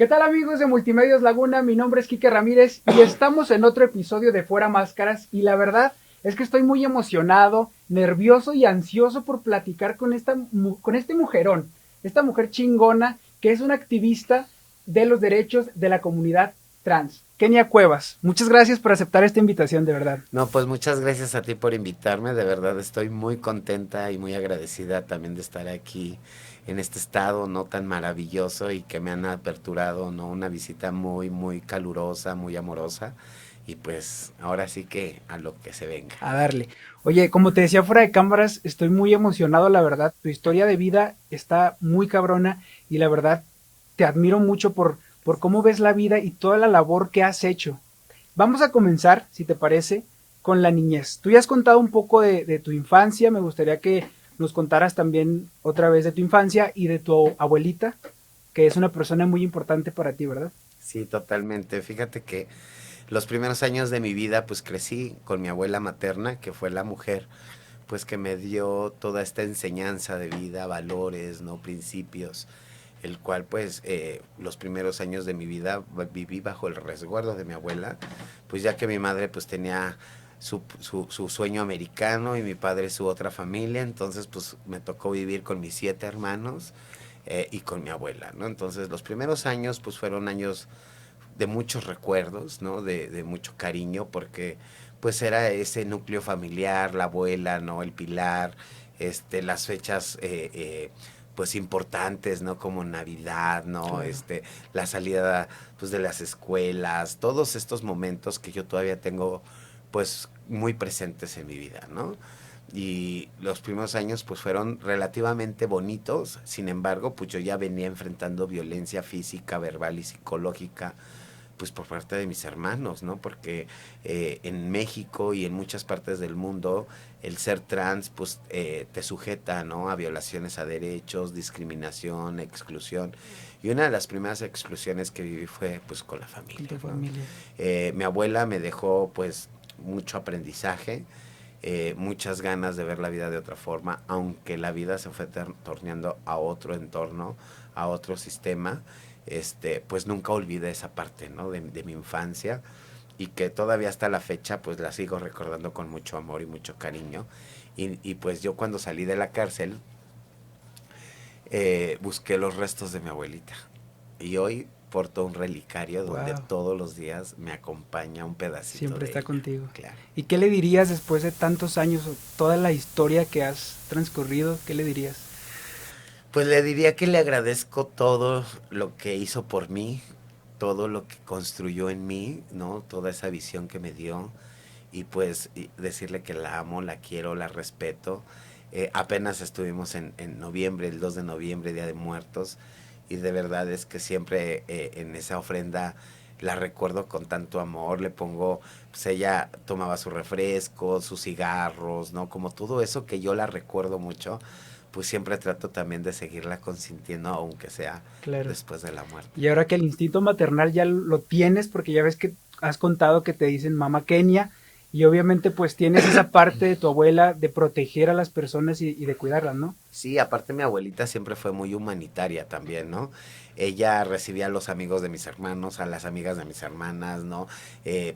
¿Qué tal amigos de Multimedios Laguna? Mi nombre es Quique Ramírez y estamos en otro episodio de Fuera Máscaras y la verdad es que estoy muy emocionado, nervioso y ansioso por platicar con este mujerón, esta mujer chingona que es una activista de los derechos de la comunidad trans. Kenia Cuevas, muchas gracias por aceptar esta invitación, de verdad. No, pues muchas gracias a ti por invitarme, de verdad estoy muy contenta y muy agradecida también de estar aquí en este estado no tan maravilloso y que me han aperturado, ¿no? Una visita muy, muy calurosa, muy amorosa y pues ahora sí que a lo que se venga. A darle. Oye, como te decía fuera de cámaras, estoy muy emocionado, la verdad. Tu historia de vida está muy cabrona y la verdad te admiro mucho por cómo ves la vida y toda la labor que has hecho. Vamos a comenzar, si te parece, con la niñez. Tú ya has contado un poco de tu infancia, me gustaría que nos contaras también otra vez de tu infancia y de tu abuelita, que es una persona muy importante para ti, ¿verdad? Sí, totalmente. Fíjate que los primeros años de mi vida pues crecí con mi abuela materna, que fue la mujer pues que me dio toda esta enseñanza de vida, valores, no principios, el cual pues los primeros años de mi vida viví bajo el resguardo de mi abuela, pues ya que mi madre pues tenía su sueño americano y mi padre su otra familia, entonces pues me tocó vivir con mis 7 hermanos y con mi abuela, ¿no? Entonces los primeros años pues fueron años de muchos recuerdos, ¿no? De mucho cariño, porque pues era ese núcleo familiar, la abuela, ¿no? El pilar, las fechas pues importantes, ¿no? Como Navidad, ¿no? Claro. La salida pues de las escuelas, todos estos momentos que yo todavía tengo pues muy presentes en mi vida, ¿no? Y los primeros años pues fueron relativamente bonitos, sin embargo pues yo ya venía enfrentando violencia física, verbal y psicológica pues por parte de mis hermanos, ¿no? Porque en México y en muchas partes del mundo el ser trans pues te sujeta, ¿no? A violaciones a derechos, discriminación, exclusión. Y una de las primeras exclusiones que viví fue pues con la Con familia, tu ¿no? familia. Mi abuela me dejó pues mucho aprendizaje, muchas ganas de ver la vida de otra forma, aunque la vida se fue torneando a otro entorno, a otro sistema, pues nunca olvidé esa parte, ¿no? De mi infancia y que todavía hasta la fecha pues la sigo recordando con mucho amor y mucho cariño. Y pues yo cuando salí de la cárcel busqué los restos de mi abuelita y hoy porto un relicario donde Wow. todos los días me acompaña un pedacito Siempre de está ella, contigo. claro. ¿Y qué le dirías después de tantos años o toda la historia que has transcurrido? ¿Qué le dirías? Pues le diría que le agradezco todo lo que hizo por mí, todo lo que construyó en mí, ¿no? Toda esa visión que me dio y pues decirle que la amo, la quiero, la respeto. Apenas estuvimos en noviembre, el 2 de noviembre, Día de Muertos, y de verdad es que siempre en esa ofrenda la recuerdo con tanto amor, le pongo, pues ella tomaba su refresco, sus cigarros, ¿no? Como todo eso que yo la recuerdo mucho, pues siempre trato también de seguirla consintiendo, aunque sea Claro. después de la muerte. Y ahora que el instinto maternal ya lo tienes, porque ya ves que has contado que te dicen mamá Kenia, y obviamente pues tienes esa parte de tu abuela de proteger a las personas y de cuidarlas, ¿no? Sí, aparte mi abuelita siempre fue muy humanitaria también, ¿no? Ella recibía a los amigos de mis hermanos, a las amigas de mis hermanas, ¿no?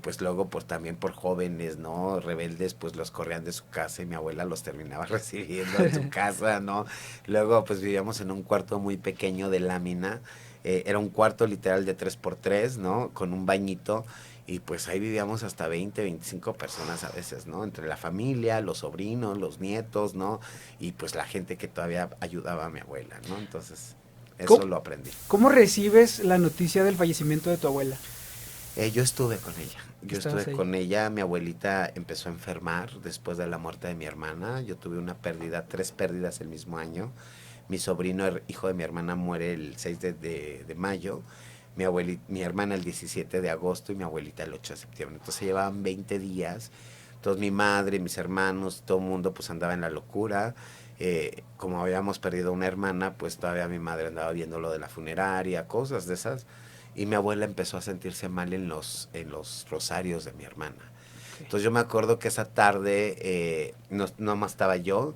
Pues luego por también por jóvenes, ¿no? Rebeldes, pues los corrían de su casa y mi abuela los terminaba recibiendo en su casa, ¿no? Luego pues vivíamos en un cuarto muy pequeño de lámina, era un cuarto literal de 3x3, ¿no? Con un bañito y pues ahí vivíamos hasta 20, 25 personas a veces, ¿no? Entre la familia, los sobrinos, los nietos, ¿no? Y pues la gente que todavía ayudaba a mi abuela, ¿no? Entonces, eso ¿Cómo, lo aprendí. cómo recibes la noticia del fallecimiento de tu abuela? Yo estuve con ella, yo Estabas estuve ahí. con ella, mi abuelita empezó a enfermar después de la muerte de mi hermana, yo tuve una pérdida, 3 pérdidas el mismo año, mi sobrino, hijo de mi hermana, muere el 6 de mayo, mi hermana el 17 de agosto y mi abuelita el 8 de septiembre, entonces se llevaban 20 días, entonces mi madre, mis hermanos, todo el mundo pues andaba en la locura, como habíamos perdido una hermana, pues todavía mi madre andaba viendo lo de la funeraria, cosas de esas, y mi abuela empezó a sentirse mal en los rosarios de mi hermana. Okay. Entonces yo me acuerdo que esa tarde no más estaba yo,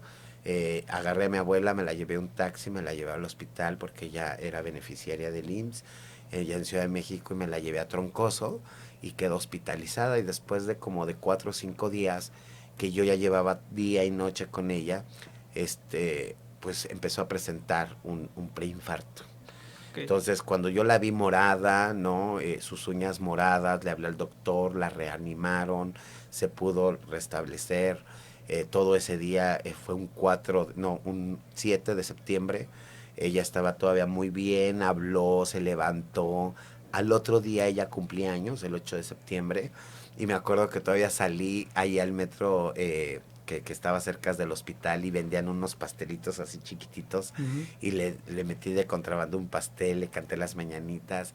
agarré a mi abuela, me la llevé a un taxi, me la llevé al hospital porque ella era beneficiaria del IMSS ella en Ciudad de México, y me la llevé a Troncoso y quedó hospitalizada, y después de como de 4 o 5 días que yo ya llevaba día y noche con ella, pues empezó a presentar un preinfarto. Ok. Entonces, cuando yo la vi morada, ¿no? Sus uñas moradas, le hablé al doctor, la reanimaron, se pudo restablecer. Todo ese día fue un 7 de septiembre. Ella estaba todavía muy bien, habló, se levantó. Al otro día ella cumplía años, el 8 de septiembre, y me acuerdo que todavía salí ahí al metro, que estaba cerca del hospital, y vendían unos pastelitos así chiquititos, Ujú. y le metí de contrabando un pastel, le canté las mañanitas,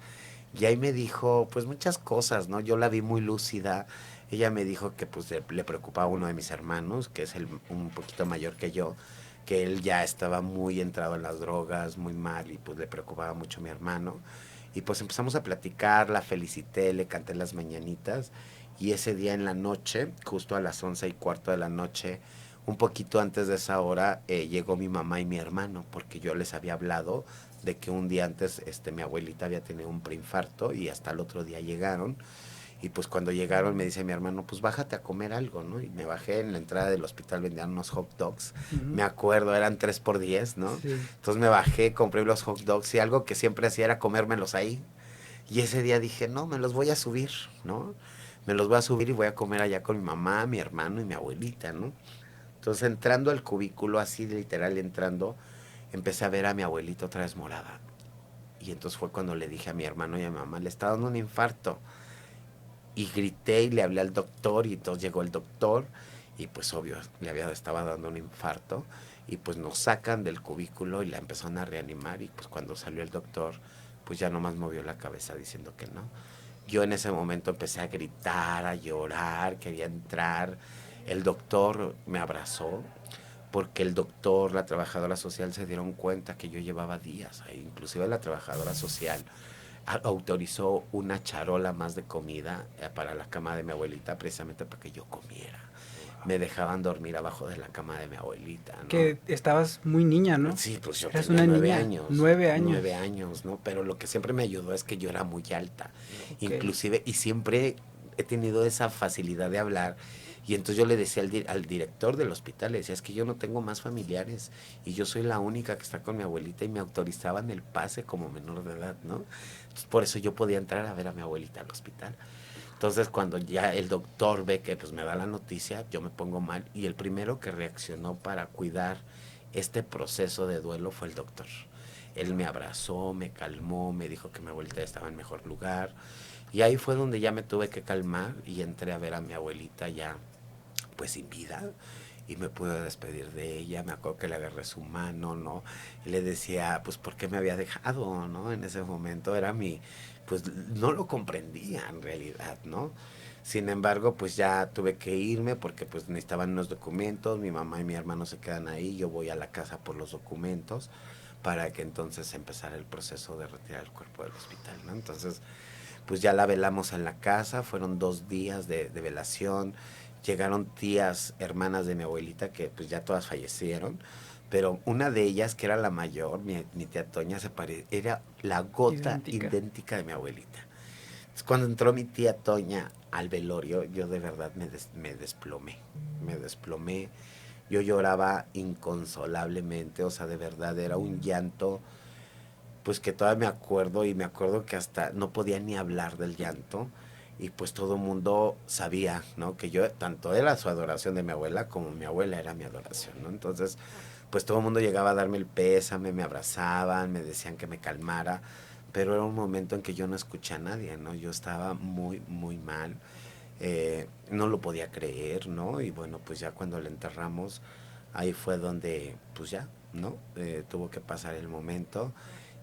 y ahí me dijo pues muchas cosas, ¿no? Yo la vi muy lúcida. Ella me dijo que pues le preocupaba a uno de mis hermanos, que es un poquito mayor que yo, que él ya estaba muy entrado en las drogas, muy mal, y pues le preocupaba mucho a mi hermano. Y pues empezamos a platicar, la felicité, le canté las mañanitas, y ese día en la noche, justo a las 11:15 de la noche, un poquito antes de esa hora, llegó mi mamá y mi hermano, porque yo les había hablado de que un día antes mi abuelita había tenido un preinfarto, y hasta el otro día llegaron. Y pues cuando llegaron me dice mi hermano, pues bájate a comer algo, ¿no? Y me bajé. En la entrada del hospital vendían unos hot dogs. Ujú. Me acuerdo, eran 3 por 10, ¿no? Sí. Entonces me bajé, compré los hot dogs, y algo que siempre hacía era comérmelos ahí. Y ese día dije, no, me los voy a subir, ¿no? Me los voy a subir y voy a comer allá con mi mamá, mi hermano y mi abuelita, ¿no? Entonces, entrando al cubículo, así literal entrando, empecé a ver a mi abuelita otra vez morada. Y entonces fue cuando le dije a mi hermano y a mi mamá, le está dando un infarto. Y grité y le hablé al doctor, y entonces llegó el doctor, y pues obvio, estaba dando un infarto, y pues nos sacan del cubículo y la empezaron a reanimar, y pues cuando salió el doctor, pues ya nomás movió la cabeza diciendo que no. Yo en ese momento empecé a gritar, a llorar, quería entrar. El doctor me abrazó, porque el doctor, la trabajadora social se dieron cuenta que yo llevaba días ahí. Inclusive la trabajadora social autorizó una charola más de comida, para la cama de mi abuelita, precisamente para que yo comiera. Me dejaban dormir abajo de la cama de mi abuelita, ¿no? Que estabas muy niña, ¿no? Sí, pues yo Eras tenía una nueve niña, años, 9 años. 9 años, ¿no? Pero lo que siempre me ayudó es que yo era muy alta, Ok. inclusive, y siempre he tenido esa facilidad de hablar. Y entonces yo le decía al director del hospital, le decía, es que yo no tengo más familiares, y yo soy la única que está con mi abuelita, y me autorizaban el pase como menor de edad, ¿no? Entonces, por eso yo podía entrar a ver a mi abuelita al hospital. Entonces, cuando ya el doctor ve que pues me da la noticia, yo me pongo mal, y el primero que reaccionó para cuidar este proceso de duelo fue el doctor. Él me abrazó, me calmó, me dijo que mi abuelita estaba en mejor lugar, y ahí fue donde ya me tuve que calmar, y entré a ver a mi abuelita ya pues sin vida, y me pude despedir de ella. Me acuerdo que le agarré su mano, ¿no? Y le decía, pues, ¿por qué me había dejado, no? En ese momento era pues, no lo comprendía en realidad, ¿no? Sin embargo, pues ya tuve que irme, porque pues necesitaban unos documentos, mi mamá y mi hermano se quedan ahí, yo voy a la casa por los documentos, para que entonces empezara el proceso de retirar el cuerpo del hospital, ¿no? Entonces, pues ya la velamos en la casa, fueron 2 días de velación. Llegaron tías, hermanas de mi abuelita, que pues ya todas fallecieron, pero una de ellas, que era la mayor, mi tía Toña, era la gota Idéntica. idéntica de mi abuelita. Entonces, cuando entró mi tía Toña al velorio, yo de verdad me desplomé, yo lloraba inconsolablemente, o sea, de verdad era un llanto, pues que todavía me acuerdo, y me acuerdo que hasta no podía ni hablar del llanto, y pues todo el mundo sabía, ¿no? Que yo tanto era su adoración de mi abuela, como mi abuela era mi adoración, ¿no? Entonces, pues todo el mundo llegaba a darme el pésame, me abrazaban, me decían que me calmara, pero era un momento en que yo no escuché a nadie, ¿no? Yo estaba muy, muy mal, no lo podía creer, ¿no? Y bueno, pues ya cuando le enterramos, ahí fue donde, pues ya, ¿no? Tuvo que pasar el momento,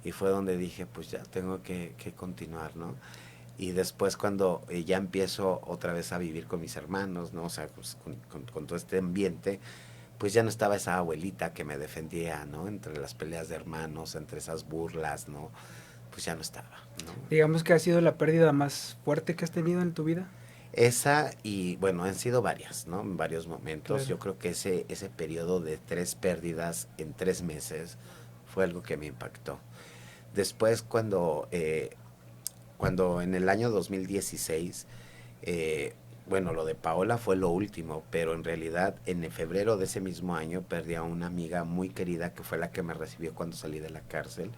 y fue donde dije, pues ya tengo que continuar, ¿no? Y después cuando ya empiezo otra vez a vivir con mis hermanos, ¿no? O sea, pues, con todo este ambiente, pues ya no estaba esa abuelita que me defendía, ¿no? Entre las peleas de hermanos, entre esas burlas, ¿no? Pues ya no estaba, ¿no? Digamos que ha sido la pérdida más fuerte que has tenido en tu vida. Esa, y bueno, han sido varias, ¿no? En varios momentos. Claro. Yo creo que ese periodo de 3 pérdidas en 3 meses fue algo que me impactó. Después, cuando cuando en el año 2016, bueno, lo de Paola fue lo último, pero en realidad en febrero de ese mismo año perdí a una amiga muy querida que fue la que me recibió cuando salí de la cárcel.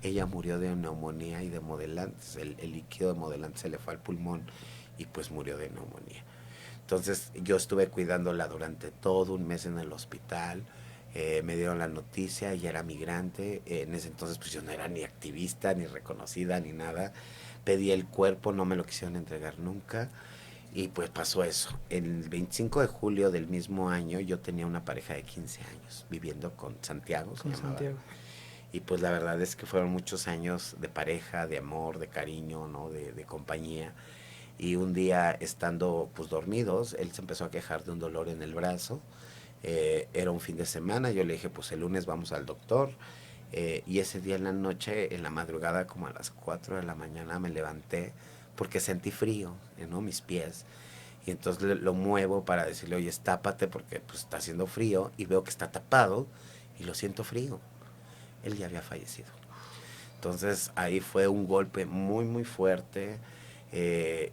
Ella murió de neumonía y de modelantes, el líquido de modelantes se le fue al pulmón y pues murió de neumonía. Entonces yo estuve cuidándola durante todo un mes en el hospital. Me dieron la noticia, ella era migrante. En ese entonces pues yo no era ni activista, ni reconocida, ni nada. Pedí el cuerpo, no me lo quisieron entregar nunca. Y pues pasó eso. El 25 de julio del mismo año yo tenía una pareja de 15 años viviendo con Santiago, se Con llamaba. Santiago. Y pues la verdad es que fueron muchos años de pareja, de amor, de cariño, ¿no? De compañía. Y un día estando pues dormidos, él se empezó a quejar de un dolor en el brazo. Era un fin de semana, yo le dije pues el lunes vamos al doctor. Y ese día en la noche, en la madrugada, como a las 4 de la mañana, me levanté porque sentí frío, ¿no? Mis pies. Y entonces lo muevo para decirle, oye, tápate porque pues está haciendo frío. Y veo que está tapado y lo siento frío. Él ya había fallecido. Entonces ahí fue un golpe muy, muy fuerte.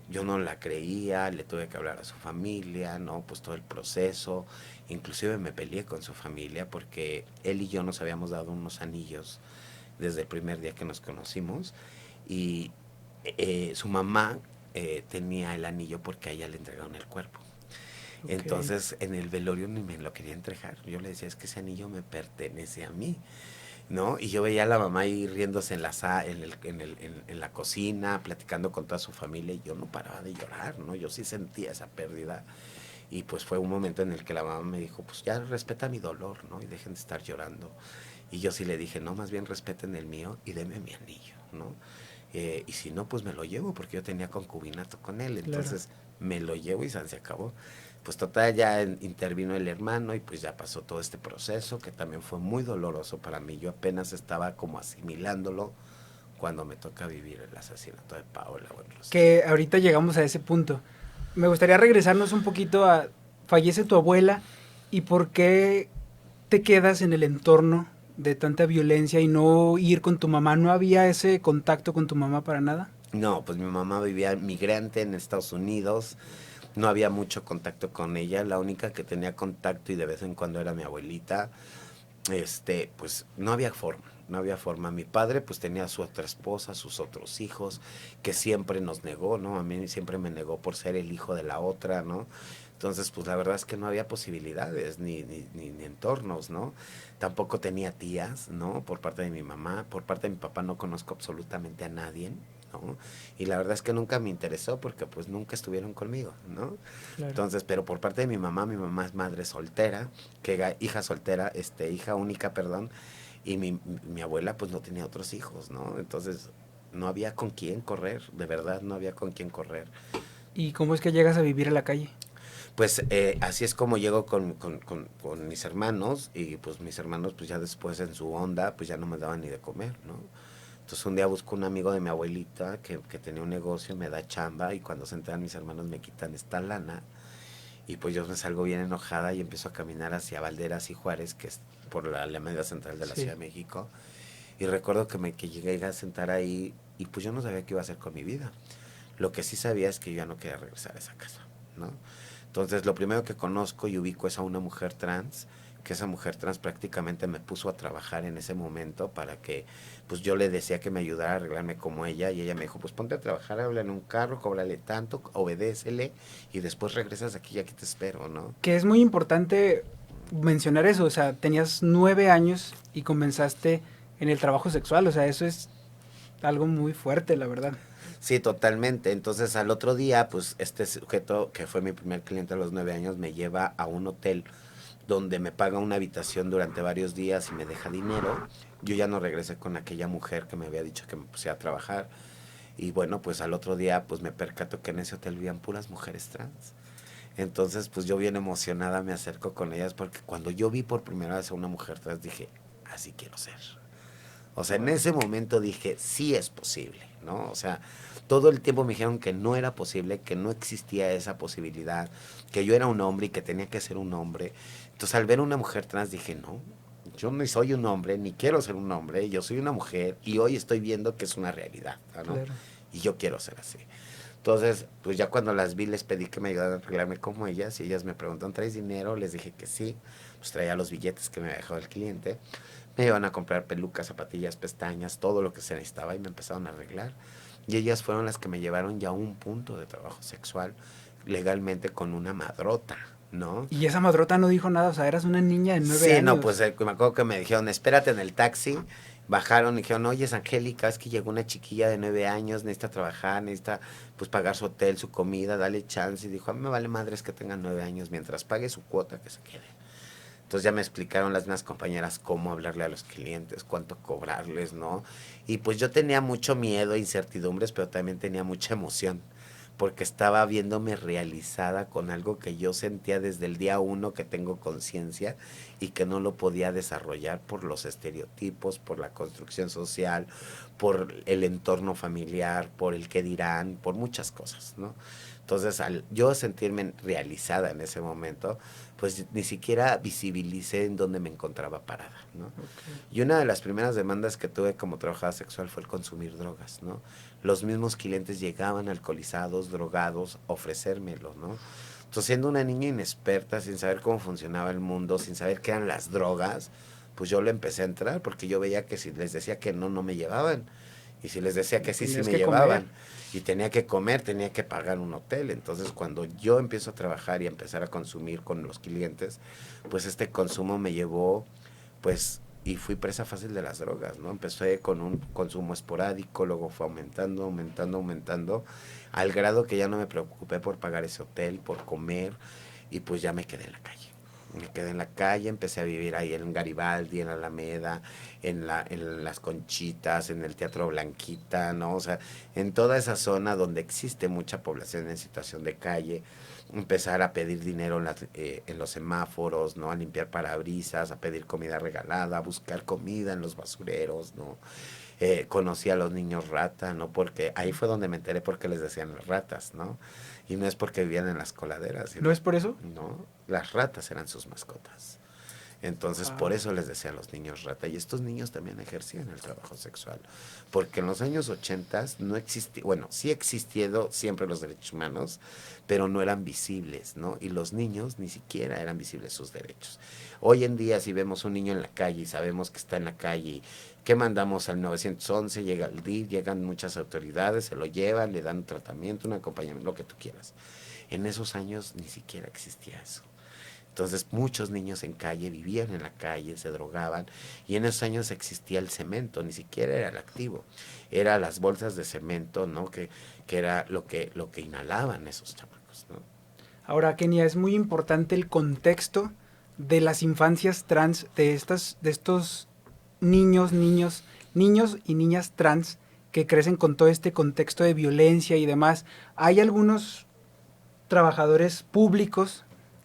Yo no la creía, le tuve que hablar a su familia, ¿no? Pues todo el proceso. Inclusive me peleé con su familia porque él y yo nos habíamos dado unos anillos desde el primer día que nos conocimos. Y su mamá tenía el anillo porque a ella le entregaron el cuerpo. Ok. Entonces en el velorio ni me lo quería entregar. Yo le decía, es que ese anillo me pertenece a mí, ¿no? Y yo veía a la mamá ahí riéndose en la cocina, platicando con toda su familia, y yo no paraba de llorar, ¿no? Yo sí sentía esa pérdida. Y pues fue un momento en el que la mamá me dijo, pues ya respeta mi dolor, ¿no? Y dejen de estar llorando. Y yo sí le dije, no, más bien respeten el mío y denme mi anillo, ¿no? Y si no, pues me lo llevo, porque yo tenía concubinato con él. Claro. Entonces me lo llevo y se acabó. Pues total, ya intervino el hermano y pues ya pasó todo este proceso que también fue muy doloroso para mí. Yo apenas estaba como asimilándolo cuando me toca vivir el asesinato de Paola. Bueno, Que ahorita llegamos a ese punto. Me gustaría regresarnos un poquito a, fallece tu abuela y por qué te quedas en el entorno de tanta violencia y no ir con tu mamá. ¿No había ese contacto con tu mamá para nada? no, pues mi mamá vivía migrante en Estados Unidos, no había mucho contacto con ella, la única que tenía contacto y de vez en cuando era mi abuelita. Pues no había forma, no había forma. Mi padre pues tenía a su otra esposa, sus otros hijos, que siempre nos negó, ¿no? A mí siempre me negó por ser el hijo de la otra, ¿no? Entonces, pues la verdad es que no había posibilidades ni entornos, ¿no? Tampoco tenía tías, ¿no? Por parte de mi mamá, por parte de mi papá no conozco absolutamente a nadie, ¿no? Y la verdad es que nunca me interesó porque pues nunca estuvieron conmigo, ¿no? Claro. Entonces, pero por parte de mi mamá es madre soltera, hija soltera, hija única, perdón, y mi abuela pues no tenía otros hijos, ¿no? Entonces, no había con quién correr, de verdad no había con quién correr. ¿Y cómo es que llegas a vivir a la calle? Pues así es como llego con mis hermanos y pues mis hermanos pues ya después en su onda pues ya no me daban ni de comer, ¿no? Entonces un día busco un amigo de mi abuelita que tenía un negocio, me da chamba y cuando se enteran mis hermanos me quitan esta lana y pues yo me salgo bien enojada y empiezo a caminar hacia Valderas y Juárez, que es por la Alameda Central de la Sí. Ciudad de México. Y recuerdo que llegué a sentar ahí y pues yo no sabía qué iba a hacer con mi vida. Lo que sí sabía es que yo ya no quería regresar a esa casa, ¿no? Entonces lo primero que conozco y ubico es a una mujer trans, que esa mujer trans prácticamente me puso a trabajar en ese momento para que, pues yo le decía que me ayudara a arreglarme como ella y ella me dijo, pues ponte a trabajar, habla en un carro, cóbrale tanto, obedécele y después regresas aquí y aquí te espero, ¿no? Que es muy importante mencionar eso, o sea, tenías 9 años y comenzaste en el trabajo sexual, o sea, eso es algo muy fuerte, la verdad. Sí, totalmente. Entonces al otro día, pues este sujeto, que fue mi primer cliente a los 9 años, me lleva a un hotel donde me paga una habitación durante varios días y me deja dinero. Yo ya no regresé con aquella mujer que me había dicho que me pusiera a trabajar. Y bueno, pues al otro día, pues me percato que en ese hotel vivían puras mujeres trans. Entonces, pues yo bien emocionada me acerco con ellas porque cuando yo vi por primera vez a una mujer trans dije, así quiero ser. O sea, en Wow. ese momento dije, sí es posible, ¿no? O sea, todo el tiempo me dijeron que no era posible, que no existía esa posibilidad, que yo era un hombre y que tenía que ser un hombre. Entonces, al ver a una mujer trans dije, no, yo no soy un hombre, ni quiero ser un hombre, yo soy una mujer y hoy estoy viendo que es una realidad, ¿no? Claro. y yo quiero ser así. Entonces, pues ya cuando las vi les pedí que me ayudaran a arreglarme como ellas y ellas me preguntaron, ¿traes dinero? Les dije que sí, pues traía los billetes que me había dejado el cliente. Me iban a comprar pelucas, zapatillas, pestañas, todo lo que se necesitaba y me empezaron a arreglar. Y ellas fueron las que me llevaron ya a un punto de trabajo sexual legalmente con una madrota, ¿no? Y esa madrota no dijo nada, o sea, eras una niña de nueve Sí, no, pues años. me acuerdo que me dijeron, espérate en el taxi. Bajaron y dijeron, oye, es Angélica, es que llegó una chiquilla de 9 años, necesita trabajar, necesita pues pagar su hotel, su comida, dale chance. Y dijo, a mí me vale madres que tengan 9 años, mientras pague su cuota, que se quede. Entonces ya me explicaron las mismas compañeras cómo hablarle a los clientes, cuánto cobrarles, ¿no? Y pues yo tenía mucho miedo, incertidumbres, pero también tenía mucha emoción, porque estaba viéndome realizada con algo que yo sentía desde el día uno que tengo conciencia y que no lo podía desarrollar por los estereotipos, por la construcción social, por el entorno familiar, por el que dirán, por muchas cosas, ¿no? Entonces, al yo sentirme realizada en ese momento, pues ni siquiera visibilicé en dónde me encontraba parada, ¿no? Okay. Y una de las primeras demandas que tuve como trabajadora sexual fue el consumir drogas, ¿no? Los mismos clientes llegaban alcoholizados, drogados, a ofrecérmelo, ¿no? Entonces, siendo una niña inexperta, sin saber cómo funcionaba el mundo, sin saber qué eran las drogas, pues yo le empecé a entrar porque yo veía que si les decía que no, no me llevaban. Y si les decía que sí, sí Tenías me que comer. llevaban. Y tenía que comer, tenía que pagar un hotel. Entonces, cuando yo empiezo a trabajar y a empezar a consumir con los clientes, pues este consumo me llevó, pues, y fui presa fácil de las drogas, ¿no? Empecé con un consumo esporádico, luego fue aumentando, aumentando, aumentando, al grado que ya no me preocupé por pagar ese hotel, por comer, y pues ya me quedé en la calle. Me quedé en la calle, empecé a vivir ahí en Garibaldi, en Alameda, en las Conchitas, en el Teatro Blanquita, ¿no? O sea, en toda esa zona donde existe mucha población en situación de calle, empezar a pedir dinero en los semáforos, ¿no? A limpiar parabrisas, a pedir comida regalada, a buscar comida en los basureros, ¿no? Conocí a los niños rata, ¿no? Porque ahí fue donde me enteré porque les decían las ratas, ¿no? Y no es porque vivían en las coladeras, ¿No sino, es por eso? no, las ratas eran sus mascotas. Entonces, por Wow. eso les decían los niños rata. Y estos niños también ejercían el trabajo sexual. Porque en los años 80 no existía, bueno, sí existieron siempre los derechos humanos, pero no eran visibles, ¿no? Y los niños ni siquiera eran visibles sus derechos. Hoy en día, si vemos un niño en la calle y sabemos que está en la calle, ¿qué mandamos al 911? Llega el DIF, llegan muchas autoridades, se lo llevan, le dan un tratamiento, un acompañamiento, lo que tú quieras. En esos años ni siquiera existía eso. Entonces muchos niños en calle vivían en la calle, se drogaban y en esos años existía el cemento, ni siquiera era el activo, era las bolsas de cemento, ¿no? Que era lo que inhalaban esos chamacos, ¿no? Ahora, Kenia, es muy importante el contexto de las infancias trans, de estos niños y niñas trans que crecen con todo este contexto de violencia y demás. Hay algunos trabajadores públicos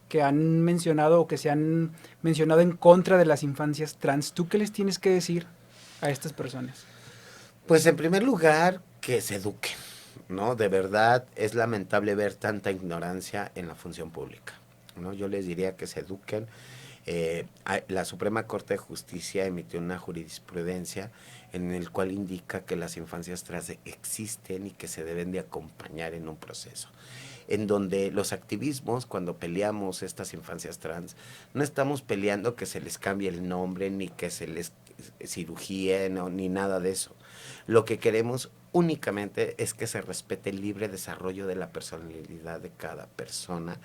que han mencionado o que se han mencionado en contra de las infancias trans. ¿Tú qué les tienes que decir a estas personas? Pues en primer lugar, que se eduquen, ¿no? De verdad es lamentable ver tanta ignorancia en la función pública, ¿no? Yo les diría que se eduquen. La Suprema Corte de Justicia emitió una jurisprudencia en el cual indica que las infancias trans existen y que se deben de acompañar en un proceso en donde los activismos, cuando peleamos estas infancias trans, no estamos peleando que se les cambie el nombre, ni que se les cirugía, no, ni nada de eso. Lo que queremos únicamente es que se respete el libre desarrollo de la personalidad de cada persona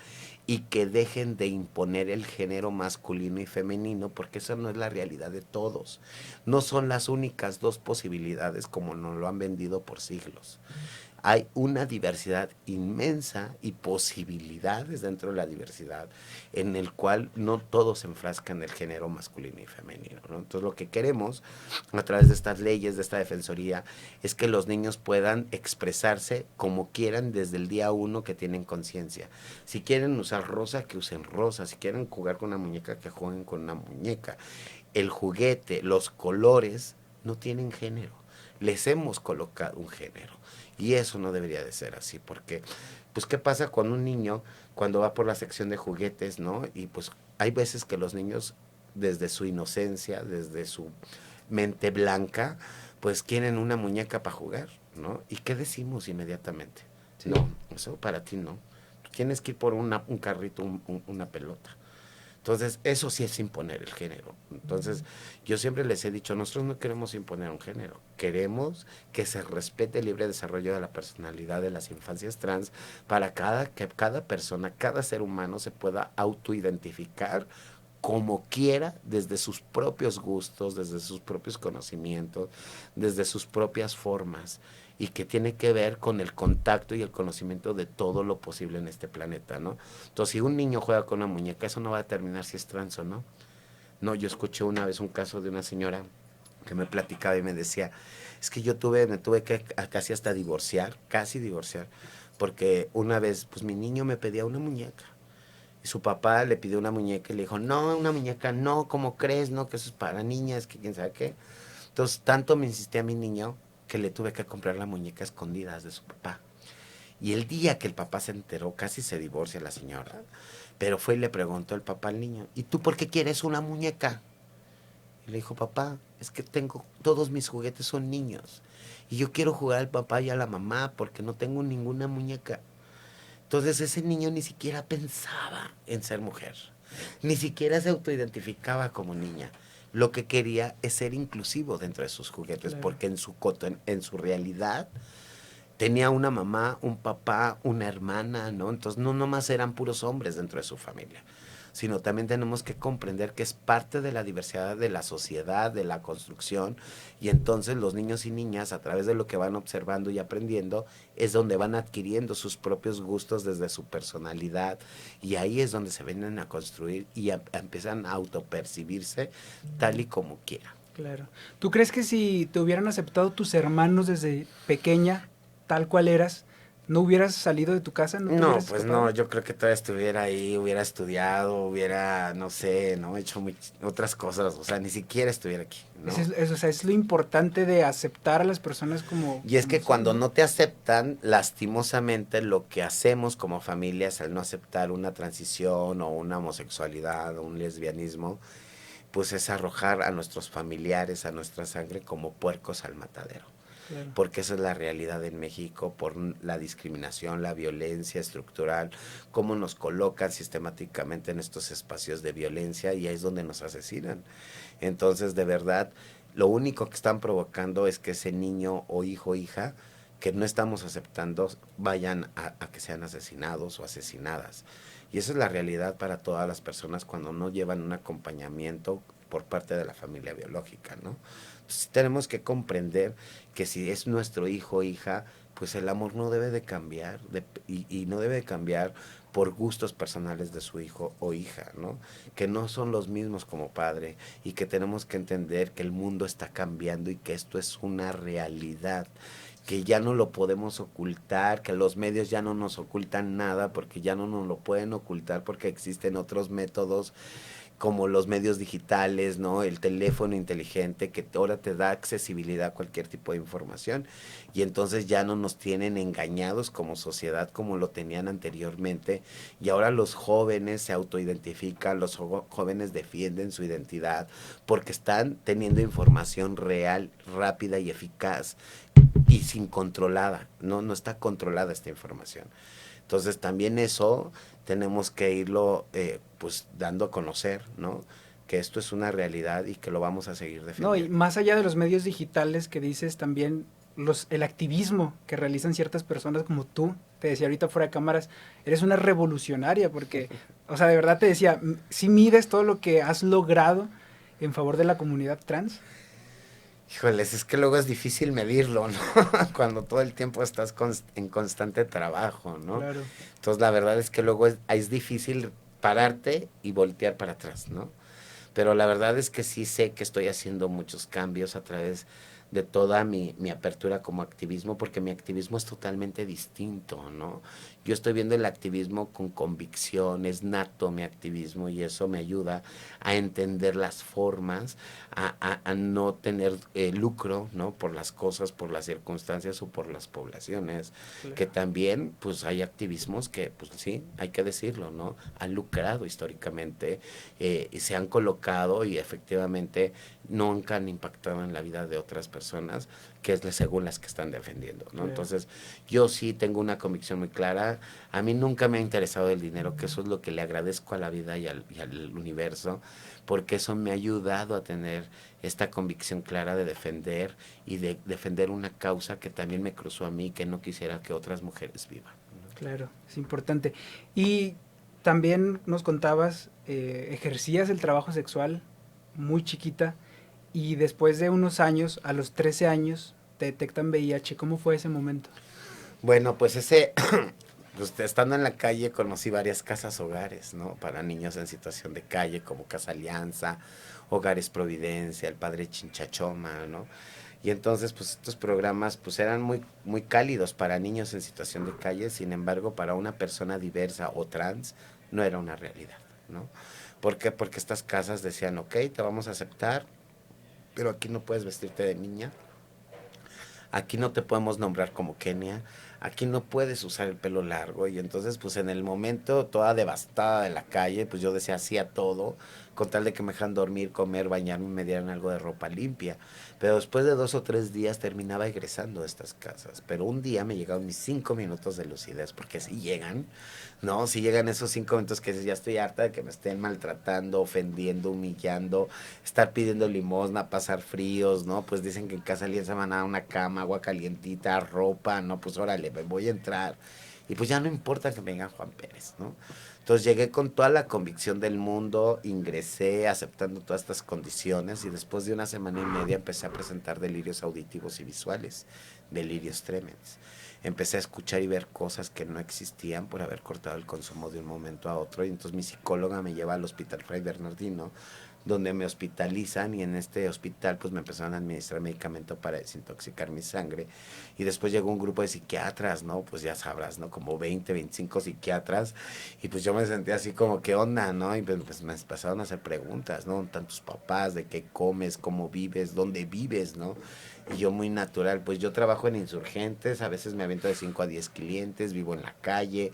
y que dejen de imponer el género masculino y femenino, porque eso no es la realidad de todos. No son las únicas dos posibilidades como nos lo han vendido por siglos. Hay una diversidad inmensa y posibilidades dentro de la diversidad en el cual no todos se enfrascan en el género masculino y femenino, ¿no? Entonces lo que queremos a través de estas leyes, de esta defensoría, es que los niños puedan expresarse como quieran desde el día uno que tienen conciencia. Si quieren usar rosa, que usen rosa. Si quieren jugar con una muñeca, que jueguen con una muñeca. El juguete, los colores no tienen género. Les hemos colocado un género. Y eso no debería de ser así, porque, pues, ¿qué pasa con un niño cuando va por la sección de juguetes, ¿no? Y pues hay veces que los niños, desde su inocencia, desde su mente blanca, pues quieren una muñeca para jugar. ¿no? ¿Y qué decimos inmediatamente? Sí. No, eso para ti no. Tú tienes que ir por un carrito, una pelota. Entonces, eso sí es imponer el género. Entonces, yo siempre les he dicho, nosotros no queremos imponer un género, queremos que se respete el libre desarrollo de la personalidad de las infancias trans para que cada persona, cada ser humano se pueda autoidentificar como quiera, desde sus propios gustos, desde sus propios conocimientos, desde sus propias formas, y que tiene que ver con el contacto y el conocimiento de todo lo posible en este planeta, ¿no? Entonces, si un niño juega con una muñeca, eso no va a determinar si es trans o no. No, yo escuché una vez un caso de una señora que me platicaba y me decía, es que me tuve que casi hasta divorciar, casi divorciar, porque una vez, pues mi niño me pedía una muñeca. Y su papá le pidió una muñeca y le dijo, no, una muñeca no, ¿cómo crees? No, que eso es para niñas, que quién sabe qué. Entonces, tanto me insistía a mi niño que le tuve que comprar la muñeca escondidas de su papá. Y el día que el papá se enteró, casi se divorcia la señora, pero fue y le preguntó el papá al niño, ¿y tú por qué quieres una muñeca? Y le dijo, papá, es que todos mis juguetes son niños. Y yo quiero jugar al papá y a la mamá porque no tengo ninguna muñeca. Entonces ese niño ni siquiera pensaba en ser mujer, ni siquiera se autoidentificaba como niña. Lo que quería es ser inclusivo dentro de sus juguetes, Claro. porque en su realidad tenía una mamá, un papá, una hermana, ¿no? Entonces no nomás eran puros hombres dentro de su familia, sino también tenemos que comprender que es parte de la diversidad de la sociedad, de la construcción, y entonces los niños y niñas, a través de lo que van observando y aprendiendo, es donde van adquiriendo sus propios gustos desde su personalidad, y ahí es donde se vienen a construir y empiezan a autopercibirse tal y como quieran. Claro. ¿Tú crees que si te hubieran aceptado tus hermanos desde pequeña, tal cual eras, no hubieras salido de tu casa? ¿No te No, hubieras pues escapado? no, yo creo que todavía estuviera ahí, hubiera estudiado, hubiera, no sé, ¿no? Hecho otras cosas, o sea, ni siquiera estuviera aquí, ¿no? O sea, es lo importante de aceptar a las personas Y es como que son, cuando ¿no? no te aceptan, lastimosamente lo que hacemos como familias al no aceptar una transición o una homosexualidad o un lesbianismo, pues es arrojar a nuestros familiares, a nuestra sangre como puercos al matadero. Claro. Porque esa es la realidad en México por la discriminación, la violencia estructural, cómo nos colocan sistemáticamente en estos espacios de violencia y ahí es donde nos asesinan. Entonces, de verdad, lo único que están provocando es que ese niño o hijo o hija que no estamos aceptando vayan a que sean asesinados o asesinadas. Y esa es la realidad para todas las personas cuando no llevan un acompañamiento por parte de la familia biológica, ¿no? Entonces tenemos que comprender que si es nuestro hijo o hija, pues el amor no debe de cambiar y no debe de cambiar por gustos personales de su hijo o hija, ¿no? Que no son los mismos como padre y que tenemos que entender que el mundo está cambiando y que esto es una realidad, que ya no lo podemos ocultar, que los medios ya no nos ocultan nada porque ya no nos lo pueden ocultar porque existen otros métodos como los medios digitales, ¿no? El teléfono inteligente que ahora te da accesibilidad a cualquier tipo de información y entonces ya no nos tienen engañados como sociedad como lo tenían anteriormente y ahora los jóvenes se autoidentifican, los jóvenes defienden su identidad porque están teniendo información real, rápida y eficaz y sin controlada, no está controlada esta información. Entonces también eso tenemos que irlo pues dando a conocer, ¿no? Que esto es una realidad y que lo vamos a seguir No, y defendiendo. más allá de los medios digitales que dices, también el activismo que realizan ciertas personas como tú, te decía ahorita fuera de cámaras, eres una revolucionaria porque, o sea, de verdad te decía, si mides todo lo que has logrado en favor de la comunidad trans. Híjoles, es que luego es difícil medirlo, ¿no? Cuando todo el tiempo estás en constante trabajo, ¿no? Claro. Entonces la verdad es que luego es difícil pararte y voltear para atrás, ¿no? Pero la verdad es que sí sé que estoy haciendo muchos cambios a través de toda mi apertura como activismo, porque mi activismo es totalmente distinto, ¿no? Yo estoy viendo el activismo con convicción, es nato mi activismo y eso me ayuda a entender las formas, a no tener lucro, ¿no? Por las cosas, por las circunstancias o por las poblaciones, Claro. que también, pues, hay activismos que, pues, sí, hay que decirlo, ¿no? Han lucrado históricamente y se han colocado y efectivamente nunca han impactado en la vida de otras personas personas que es según las que están defendiendo, ¿no? Claro. Entonces, yo sí tengo una convicción muy clara. A mí nunca me ha interesado el dinero, que eso es lo que le agradezco a la vida y al universo, porque eso me ha ayudado a tener esta convicción clara de defender y de defender una causa que también me cruzó a mí, que no quisiera que otras mujeres vivan. Claro, es importante. Y también nos contabas, ejercías el trabajo sexual muy chiquita y después de unos años, a los 13 años, te detectan VIH. ¿Cómo fue ese momento? Bueno, pues pues estando en la calle conocí varias casas hogares, ¿no? Para niños en situación de calle, como Casa Alianza, Hogares Providencia, el Padre Chinchachoma, ¿no? Y entonces, pues estos programas, pues eran muy cálidos para niños en situación de calle, sin embargo, para una persona diversa o trans, no era una realidad, ¿no? ¿Por qué? Porque estas casas decían, ok, te vamos a aceptar, pero aquí no puedes vestirte de niña, aquí no te podemos nombrar como Kenia, aquí no puedes usar el pelo largo. Y entonces, pues en el momento, toda devastada de la calle, pues yo decía sí a todo, con tal de que me dejan dormir, comer, bañarme, me dieran algo de ropa limpia. Pero después de 2 o 3 días terminaba egresando de estas casas. Pero un día me llegaron mis 5 minutos de lucidez, porque si llegan, ¿no? Si llegan esos 5 minutos que dices, ya estoy harta de que me estén maltratando, ofendiendo, humillando, estar pidiendo limosna, pasar fríos, ¿no? Pues dicen que en Casa Alianza van a dar una cama, agua calientita, ropa, ¿no? Pues órale, me voy a entrar. Y pues ya no importa que venga Juan Pérez, ¿no? Entonces llegué con toda la convicción del mundo, ingresé aceptando todas estas condiciones y después de 1 semana y media empecé a presentar delirios auditivos y visuales, delirios tremens. Empecé a escuchar y ver cosas que no existían por haber cortado el consumo de un momento a otro y entonces mi psicóloga me lleva al Hospital Fray Bernardino, donde me hospitalizan y en este hospital pues me empezaron a administrar medicamento para desintoxicar mi sangre y después llegó un grupo de psiquiatras, ¿no? Pues ya sabrás, ¿no? Como 20, 25 psiquiatras y pues yo me sentía así como, ¿qué onda, no? Y pues me empezaron a hacer preguntas, ¿no? Tantos papás, de qué comes, cómo vives, dónde vives, ¿no? Y yo muy natural, pues yo trabajo en Insurgentes, a veces me aviento de 5 a 10 clientes, vivo en la calle,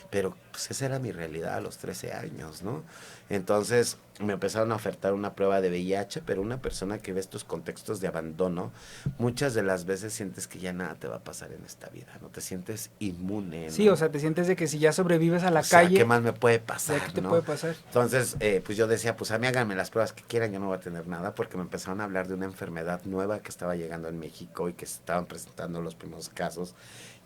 pero pues esa era mi realidad a los 13 años, ¿no? Entonces me empezaron a ofertar una prueba de VIH, pero una persona que ve estos contextos de abandono, muchas de las veces sientes que ya nada te va a pasar en esta vida, ¿no? Te sientes inmune, Sí, o ¿no? sea, te sientes de que si ya sobrevives a O la sea, ¿qué calle, más me puede ya que pasar, te puede no? pasar. Entonces, pues yo decía, pues a mí háganme las pruebas que quieran, yo no voy a tener nada, porque me empezaron a hablar de una enfermedad nueva que estaba llegando en México y que se estaban presentando los primeros casos,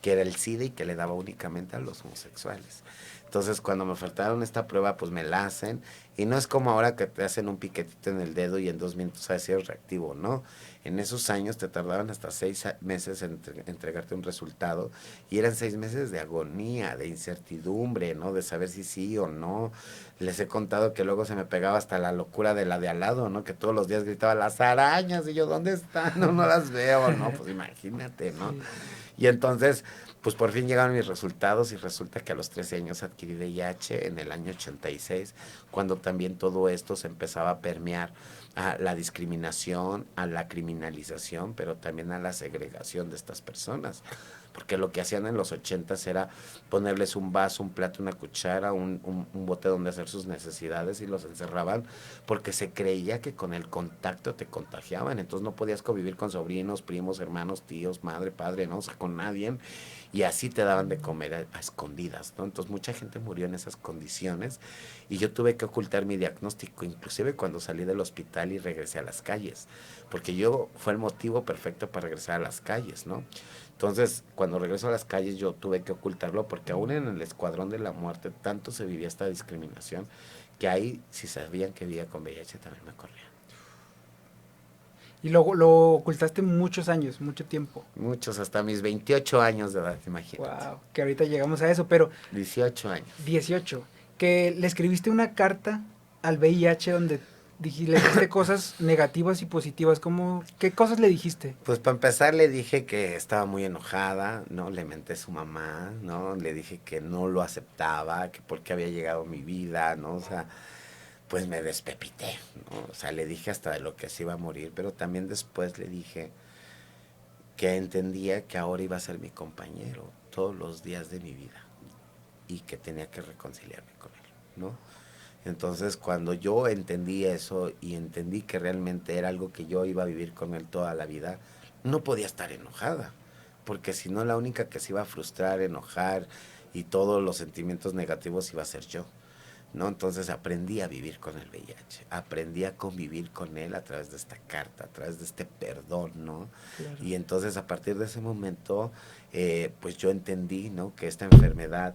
que era el SIDA y que le daba únicamente a los homosexuales. Entonces, cuando me faltaron esta prueba, pues me la hacen. Y no es como ahora que te hacen un piquetito en el dedo y en 2 minutos sabes si eres reactivo, ¿no? En esos años te tardaban hasta 6 meses en entregarte un resultado. Y eran 6 meses de agonía, de incertidumbre, ¿no? De saber si sí o no. Les he contado que luego se me pegaba hasta la locura de la de al lado, ¿no? Que todos los días gritaba, las arañas. Y yo, ¿dónde están? No, no las veo, ¿no? Pues imagínate, ¿no? Sí. Y entonces, pues por fin llegaron mis resultados y resulta que a los 13 años adquirí VIH en el año 86, cuando también todo esto se empezaba a permear a la discriminación, a la criminalización, pero también a la segregación de estas personas. Porque lo que hacían en los 80s era ponerles un vaso, un plato, una cuchara, un bote donde hacer sus necesidades y los encerraban porque se creía que con el contacto te contagiaban. Entonces no podías convivir con sobrinos, primos, hermanos, tíos, madre, padre, ¿no? O sea, con nadie. Y así te daban de comer a escondidas, ¿no? Entonces mucha gente murió en esas condiciones y yo tuve que ocultar mi diagnóstico, inclusive cuando salí del hospital y regresé a las calles, porque yo fue el motivo perfecto para regresar a las calles, ¿no? Entonces, cuando regreso a las calles yo tuve que ocultarlo porque aún en el escuadrón de la muerte tanto se vivía esta discriminación que ahí si sabían que vivía con VIH también me corrían. Y luego lo ocultaste muchos años, mucho tiempo. Muchos, hasta mis 28 años de edad, imagínate. Wow, que ahorita llegamos a eso, pero 18 años. 18, que le escribiste una carta al VIH donde le dijiste cosas negativas y positivas, ¿cómo, qué cosas le dijiste? Pues para empezar le dije que estaba muy enojada, ¿no? Le menté a su mamá, ¿no? Le dije que no lo aceptaba, que por qué había llegado a mi vida, ¿no? O sea, pues me despepité, ¿no? O sea, le dije hasta de lo que se iba a morir, pero también después le dije que entendía que ahora iba a ser mi compañero todos los días de mi vida y que tenía que reconciliarme con él, ¿no? Entonces, cuando yo entendí eso y entendí que realmente era algo que yo iba a vivir con él toda la vida, no podía estar enojada, porque si no la única que se iba a frustrar, enojar y todos los sentimientos negativos iba a ser yo, ¿no? Entonces aprendí a vivir con el VIH, aprendí a convivir con él a través de esta carta, a través de este perdón, ¿no? Claro. Y entonces a partir de ese momento, pues yo entendí, ¿no? Que esta enfermedad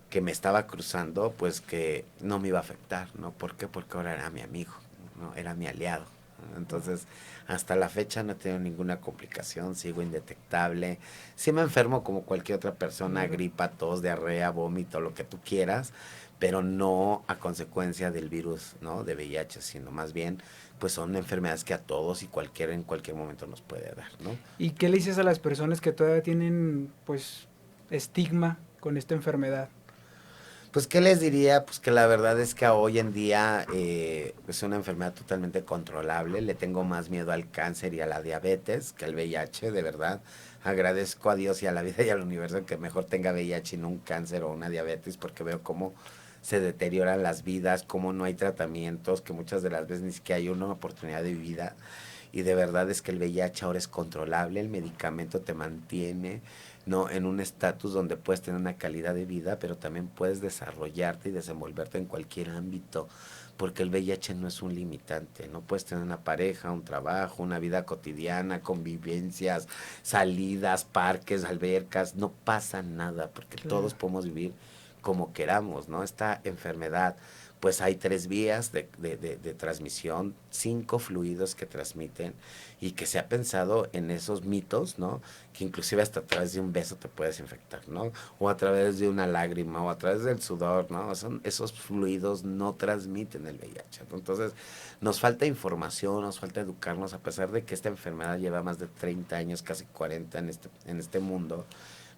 que me estaba cruzando, pues que no me iba a afectar, ¿no? ¿Por qué? Porque ahora era mi amigo, ¿no? Era mi aliado. Entonces, hasta la fecha no he tenido ninguna complicación, sigo indetectable. Sí me enfermo como cualquier otra persona, Claro. gripa, tos, diarrea, vómito, lo que tú quieras, pero no a consecuencia del virus, ¿no? De VIH, sino más bien, pues son enfermedades que a todos y cualquiera en cualquier momento nos puede dar, ¿no? ¿Y qué le dices a las personas que todavía tienen, pues, estigma con esta enfermedad? Pues, ¿qué les diría? Pues que la verdad es que hoy en día es una enfermedad totalmente controlable. Le tengo más miedo al cáncer y a la diabetes que al VIH, de verdad. Agradezco a Dios y a la vida y al universo que mejor tenga VIH y no un cáncer o una diabetes, porque veo cómo se deterioran las vidas, cómo no hay tratamientos, que muchas de las veces ni siquiera hay una oportunidad de vida. Y de verdad es que el VIH ahora es controlable, el medicamento te mantiene, ¿no? En un estatus donde puedes tener una calidad de vida, pero también puedes desarrollarte y desenvolverte en cualquier ámbito, porque el VIH no es un limitante, no puedes tener una pareja, un trabajo, una vida cotidiana, convivencias, salidas, parques, albercas, no pasa nada, porque Claro. todos podemos vivir como queramos, ¿no? Esta enfermedad, pues hay 3 vías de transmisión, 5 fluidos que transmiten y que se ha pensado en esos mitos, ¿no? Que inclusive hasta a través de un beso te puedes infectar, ¿no? O a través de una lágrima o a través del sudor, ¿no? Esos fluidos no transmiten el VIH. Entonces, nos falta información, nos falta educarnos, a pesar de que esta enfermedad lleva más de 30 años, casi 40 en este mundo,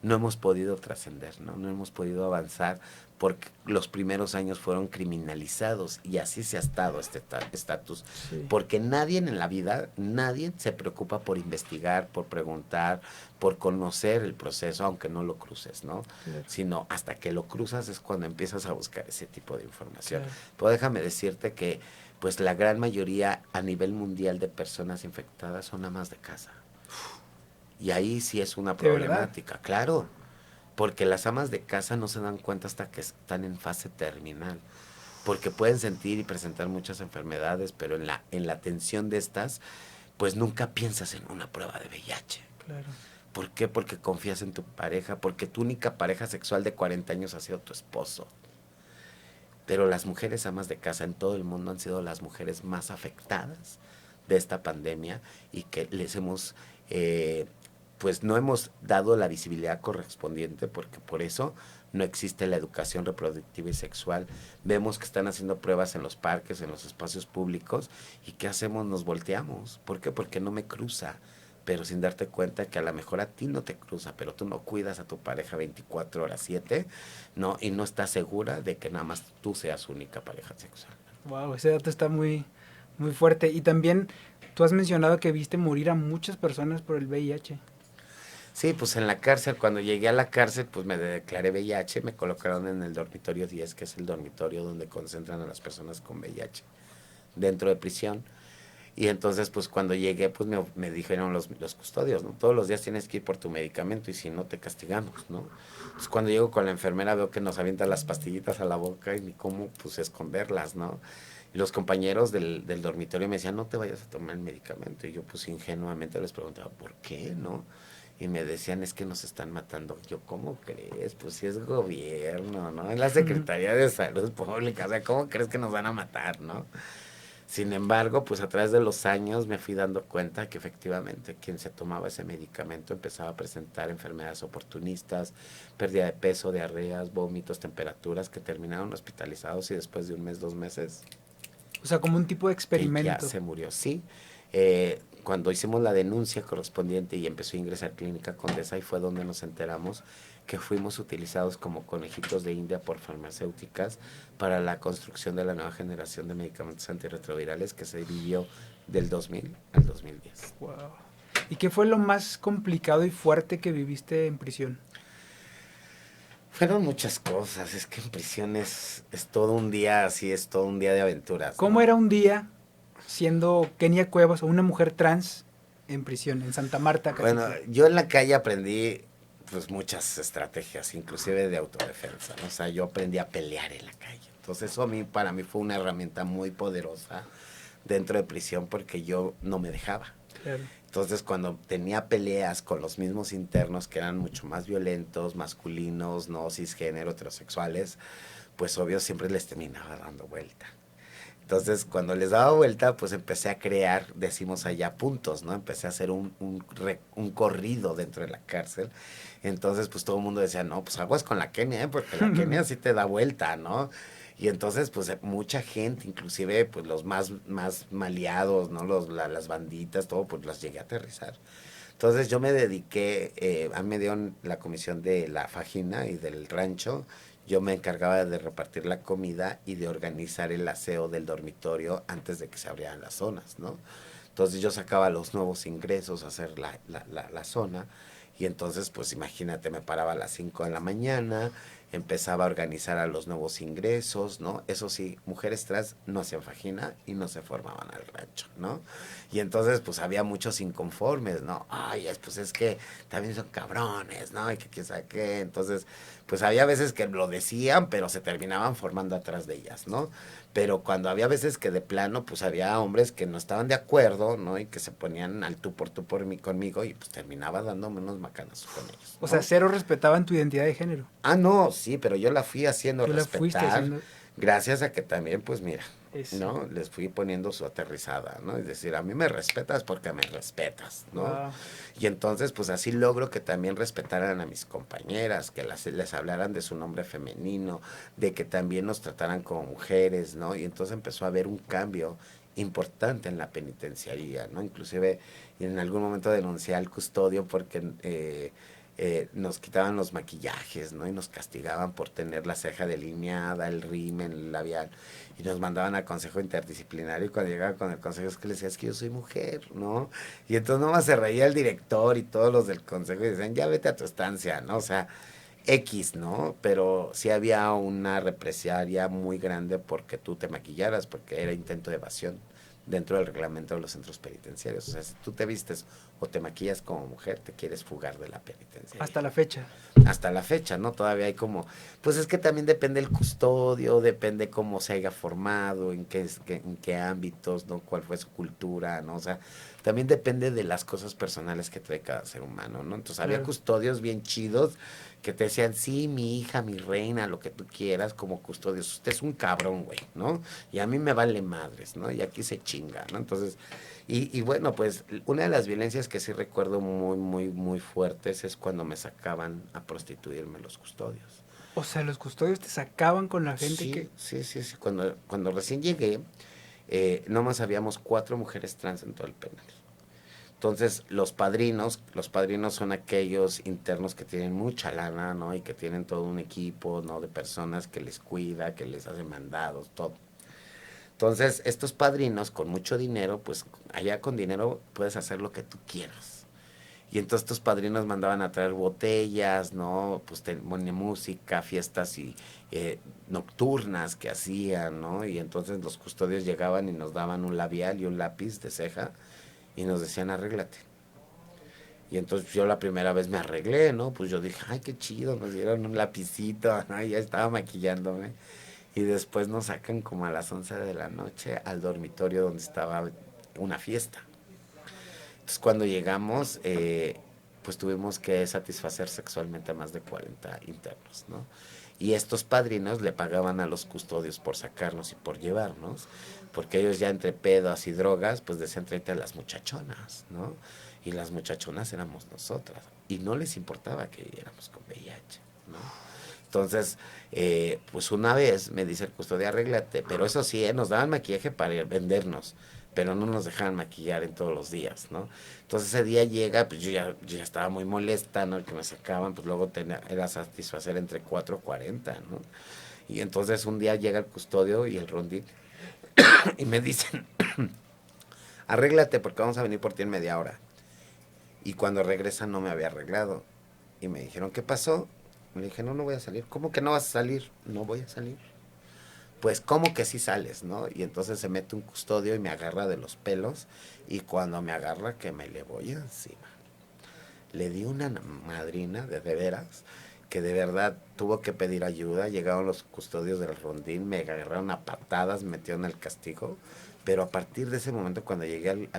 no hemos podido trascender, ¿no? No hemos podido avanzar porque los primeros años fueron criminalizados y así se ha estado este estatus. Sí. Porque nadie en la vida, nadie se preocupa por investigar, por preguntar, por conocer el proceso, aunque no lo cruces, ¿no? Claro. Sino hasta que lo cruzas es cuando empiezas a buscar ese tipo de información. Claro. Pero déjame decirte que pues la gran mayoría a nivel mundial de personas infectadas son amas de casa. Y ahí sí es una De verdad. problemática, claro, porque las amas de casa no se dan cuenta hasta que están en fase terminal, porque pueden sentir y presentar muchas enfermedades, pero en la atención de estas, pues nunca piensas en una prueba de VIH. Claro. ¿Por qué? Porque confías en tu pareja, porque tu única pareja sexual de 40 años ha sido tu esposo. Pero las mujeres amas de casa en todo el mundo han sido las mujeres más afectadas de esta pandemia y que les hemos pues no hemos dado la visibilidad correspondiente, porque por eso no existe la educación reproductiva y sexual. Vemos que están haciendo pruebas en los parques, en los espacios públicos, y ¿qué hacemos? Nos volteamos. ¿Por qué? Porque no me cruza, pero sin darte cuenta que a lo mejor a ti no te cruza, pero tú no cuidas a tu pareja 24/7, ¿no? Y no estás segura de que nada más tú seas su única pareja sexual. Wow, ese dato está muy, muy fuerte. Y también tú has mencionado que viste morir a muchas personas por el VIH. Sí, pues en la cárcel, cuando llegué a la cárcel, pues me declaré VIH, me colocaron en el dormitorio 10, que es el dormitorio donde concentran a las personas con VIH, dentro de prisión. Y entonces, pues cuando llegué, pues me dijeron los custodios, ¿no? Todos los días tienes que ir por tu medicamento y si no, te castigamos, ¿no? Entonces, cuando llego con la enfermera, veo que nos avientan las pastillitas a la boca y ni cómo, pues, esconderlas, ¿no? Y los compañeros del dormitorio me decían, no te vayas a tomar el medicamento. Y yo, pues, ingenuamente les preguntaba, ¿por qué, no? Y me decían, es que nos están matando. Yo, ¿cómo crees? Pues si es gobierno, ¿no? Es la Secretaría de Salud Pública, o sea, ¿cómo crees que nos van a matar, no? Sin embargo, pues a través de los años me fui dando cuenta que efectivamente quien se tomaba ese medicamento empezaba a presentar enfermedades oportunistas, pérdida de peso, diarreas, vómitos, temperaturas, que terminaron hospitalizados y después de un mes, 2 meses, O sea, como un tipo de que ya experimento. se murió. Sí, cuando hicimos la denuncia correspondiente y empezó a ingresar Clínica Condesa, y fue donde nos enteramos que fuimos utilizados como conejitos de India por farmacéuticas para la construcción de la nueva generación de medicamentos antirretrovirales que se vivió del 2000 al 2010. Wow. ¿Y qué fue lo más complicado y fuerte que viviste en prisión? Fueron muchas cosas, es que en prisión es todo un día, así es todo un día de aventuras, ¿Cómo ¿no? era un día siendo Kenia Cuevas o una mujer trans en prisión, en Santa Marta, Bueno, Catitla? yo en la calle aprendí pues muchas estrategias, inclusive de autodefensa, ¿no? O sea, yo aprendí a pelear en la calle. Entonces eso para mí fue una herramienta muy poderosa dentro de prisión porque yo no me dejaba. Claro. Entonces cuando tenía peleas con los mismos internos que eran mucho más violentos, masculinos, no cisgénero, heterosexuales, pues obvio siempre les terminaba dando vuelta. Entonces, cuando les daba vuelta, pues empecé a crear, decimos allá, puntos, ¿no? Empecé a hacer un corrido dentro de la cárcel. Entonces, pues todo el mundo decía, no, pues aguas con la Kenia, ¿eh? Porque la Kenia sí te da vuelta, ¿no? Y entonces, pues mucha gente, inclusive, pues los más maleados, ¿no? Las banditas, todo, pues las llegué a aterrizar. Entonces yo me dediqué, a mí me dieron la comisión de la fajina y del rancho. Yo me encargaba de repartir la comida y de organizar el aseo del dormitorio antes de que se abrieran las zonas, ¿no? Entonces yo sacaba los nuevos ingresos a hacer la zona y entonces pues imagínate, me paraba a las 5 de la mañana, empezaba a organizar a los nuevos ingresos, ¿no? Eso sí, mujeres trans no hacían fajina y no se formaban al rancho, ¿no? Y entonces pues había muchos inconformes, ¿no? Ay, pues es que también son cabrones, ¿no? Y que quién sabe qué. Entonces, pues había veces que lo decían, pero se terminaban formando atrás de ellas, ¿no? Pero cuando había veces que de plano, pues había hombres que no estaban de acuerdo, ¿no? Y que se ponían al tú por mí conmigo y pues terminaba dándome unos macanazos con ellos, O sea, ¿no? cero respetaban tu identidad de género. Ah, no, sí, pero yo la fui haciendo Tú la fuiste respetar haciendo gracias a que también, pues mira, eso. ¿no? Les fui poniendo su aterrizada, ¿no? Es decir, a mí me respetas porque me respetas, ¿no? Wow. Y entonces, pues así logro que también respetaran a mis compañeras, que les hablaran de su nombre femenino, de que también nos trataran como mujeres, ¿no? Y entonces empezó a haber un cambio importante en la penitenciaría, ¿no? Inclusive en algún momento denuncié al custodio porque nos quitaban los maquillajes, ¿no? Y nos castigaban por tener la ceja delineada, el rímel, el labial, y nos mandaban al consejo interdisciplinario, y cuando llegaba con el consejo es que les decía, es que yo soy mujer, ¿no? Y entonces nomás se reía el director y todos los del consejo y decían, ya vete a tu estancia, ¿no? O sea, X, ¿no? Pero sí había una represalia muy grande porque tú te maquillaras, porque era intento de evasión dentro del reglamento de los centros penitenciarios. O sea, si tú te vistes o te maquillas como mujer, te quieres fugar de la penitenciaria. Hasta la fecha. Hasta la fecha, ¿no? Todavía hay como, pues es que también depende el custodio, depende cómo se haya formado, en qué ámbitos, ¿no? Cuál fue su cultura, ¿no? O sea, también depende de las cosas personales que trae cada ser humano, ¿no? Entonces había Claro. custodios bien chidos que te decían, sí, mi hija, mi reina, lo que tú quieras como custodios. Usted es un cabrón, güey, ¿no? Y a mí me vale madres, ¿no? Y aquí se chinga, ¿no? Entonces, y bueno, pues una de las violencias que sí recuerdo muy fuertes es cuando me sacaban a prostituirme los custodios. O sea, los custodios te sacaban con la gente Sí, que... sí. Cuando recién llegué, nomás habíamos 4 mujeres trans en todo el penal. Entonces, los padrinos son aquellos internos que tienen mucha lana, ¿no? Y que tienen todo un equipo, ¿no? De personas que les cuida, que les hace mandados, todo. Entonces, estos padrinos con mucho dinero, pues allá con dinero puedes hacer lo que tú quieras. Y entonces estos padrinos mandaban a traer botellas, ¿no? Pues ponían música, fiestas y nocturnas que hacían, ¿no? Y entonces los custodios llegaban y nos daban un labial y un lápiz de ceja y nos decían, arréglate. Y entonces yo la primera vez me arreglé, ¿no? Pues yo dije, ay, qué chido, nos dieron un lapicito, ¿no? Y ya estaba maquillándome. Y después nos sacan como a las 11 de la noche al dormitorio donde estaba una fiesta. Entonces cuando llegamos, pues tuvimos que satisfacer sexualmente a más de 40 internos, ¿no? Y estos padrinos le pagaban a los custodios por sacarnos y por llevarnos, porque ellos ya entre pedas y drogas, pues decían tráete a las muchachonas, ¿no? Y las muchachonas éramos nosotras, y no les importaba que viviéramos con VIH, ¿no? Entonces, pues una vez me dice el custodio, arréglate, pero eso sí, nos daban maquillaje para vendernos, pero no nos dejaban maquillar en todos los días, ¿no? Entonces ese día llega, pues yo ya estaba muy molesta, ¿no? El que me sacaban, pues luego era satisfacer entre 4 o 40, ¿no? Y entonces un día llega el custodio y el rondín y me dicen, arréglate porque vamos a venir por ti en media hora. Y cuando regresan no me había arreglado. Y me dijeron, ¿qué pasó? Le dije, no voy a salir. ¿Cómo que no vas a salir? No voy a salir. pues ¿cómo que sí sales, no? Y entonces se mete un custodio y me agarra de los pelos, y cuando me agarra que me le voy encima. Le di una madrina de veras, que de verdad tuvo que pedir ayuda. Llegaron los custodios del rondín, me agarraron a patadas, me metieron al castigo, pero a partir de ese momento cuando llegué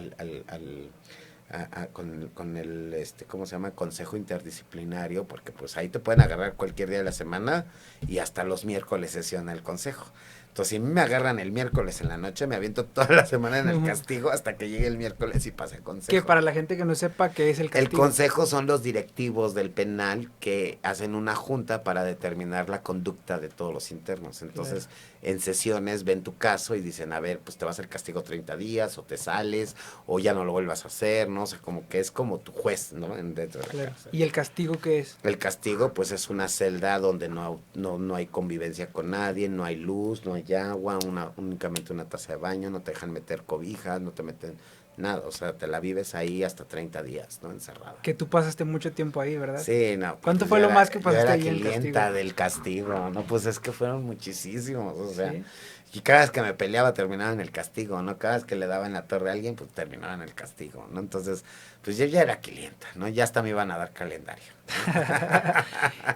con el, ¿cómo se llama? Consejo interdisciplinario, porque pues ahí te pueden agarrar cualquier día de la semana y hasta los miércoles sesiona el consejo. Entonces, si a mí me agarran el miércoles en la noche, me aviento toda la semana en el castigo hasta que llegue el miércoles y pase el Que consejo. para la gente que no sepa qué es el El castigo. consejo son los directivos del penal que hacen una junta para determinar la conducta de todos los internos. Entonces, Claro. en sesiones ven tu caso y dicen, a ver, pues te vas al castigo 30 días, o te sales, o ya no lo vuelvas a hacer, ¿no? O sea, como que es como tu juez, ¿no? Dentro de la Claro. cárcel. ¿Y el castigo qué es? El castigo, pues, es una celda donde no hay convivencia con nadie, no hay luz, no hay agua, únicamente una taza de baño, no te dejan meter cobijas, no te meten nada, o sea, te la vives ahí hasta 30 días, ¿no? Encerrada. Que tú pasaste mucho tiempo ahí, ¿verdad? Sí, no, ¿Cuánto pues fue lo más que yo pasaste era ahí en castigo? clienta del castigo, ¿no? Pues es que fueron muchísimos, o sea, Sí. y cada vez que me peleaba terminaba en el castigo, ¿no? Cada vez que le daba en la torre a alguien, pues terminaba en el castigo, ¿no? Entonces, pues yo ya era clienta, ¿no? Ya hasta me iban a dar calendario.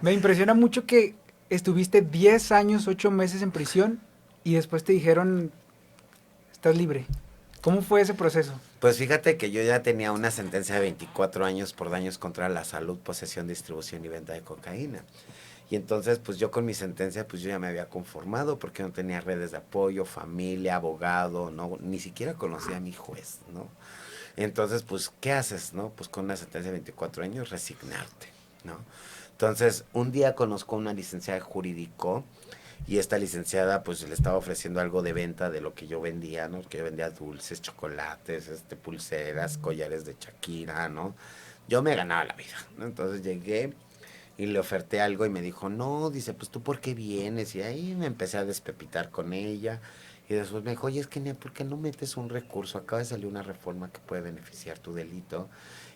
Me impresiona mucho que estuviste 10 años, 8 meses en prisión y después te dijeron, estás libre. ¿Cómo fue ese proceso? Pues fíjate que yo ya tenía una sentencia de 24 años por daños contra la salud, posesión, distribución y venta de cocaína. Y entonces, pues yo con mi sentencia, pues yo ya me había conformado porque no tenía redes de apoyo, familia, abogado, no, ni siquiera conocía a mi juez, ¿no? Entonces, pues, ¿qué haces, no? Pues con una sentencia de 24 años, resignarte, ¿no? Entonces, un día conozco a una licenciada de jurídico, y esta licenciada pues le estaba ofreciendo algo de venta de lo que yo vendía, ¿no? Que yo vendía dulces, chocolates, pulseras, collares de Shakira, ¿no? Yo me ganaba la vida, ¿no? Entonces llegué y le oferté algo y me dijo, no, dice, pues tú por qué vienes, y ahí me empecé a despepitar con ella, y después me dijo, oye, es que ¿por qué no metes un recurso? Acaba de salir una reforma que puede beneficiar tu delito.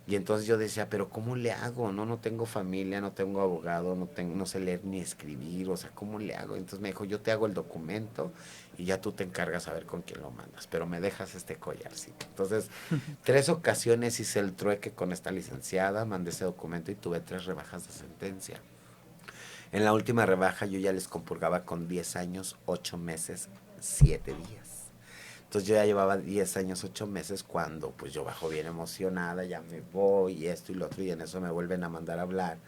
Y entonces yo decía, pero ¿cómo le hago? No tengo familia, no tengo abogado, no sé leer ni escribir, o sea, ¿cómo le hago? Entonces me dijo, yo te hago el documento y ya tú te encargas a ver con quién lo mandas, pero me dejas este collarcito. Entonces, 3 ocasiones hice el trueque con esta licenciada, mandé ese documento y tuve 3 rebajas de sentencia. En la última rebaja yo ya les compurgaba con 10 años, 8 meses, 7 días. Entonces yo ya llevaba 10 años, 8 meses cuando pues yo bajo bien emocionada, ya me voy y esto y lo otro, y en eso me vuelven a mandar a hablar.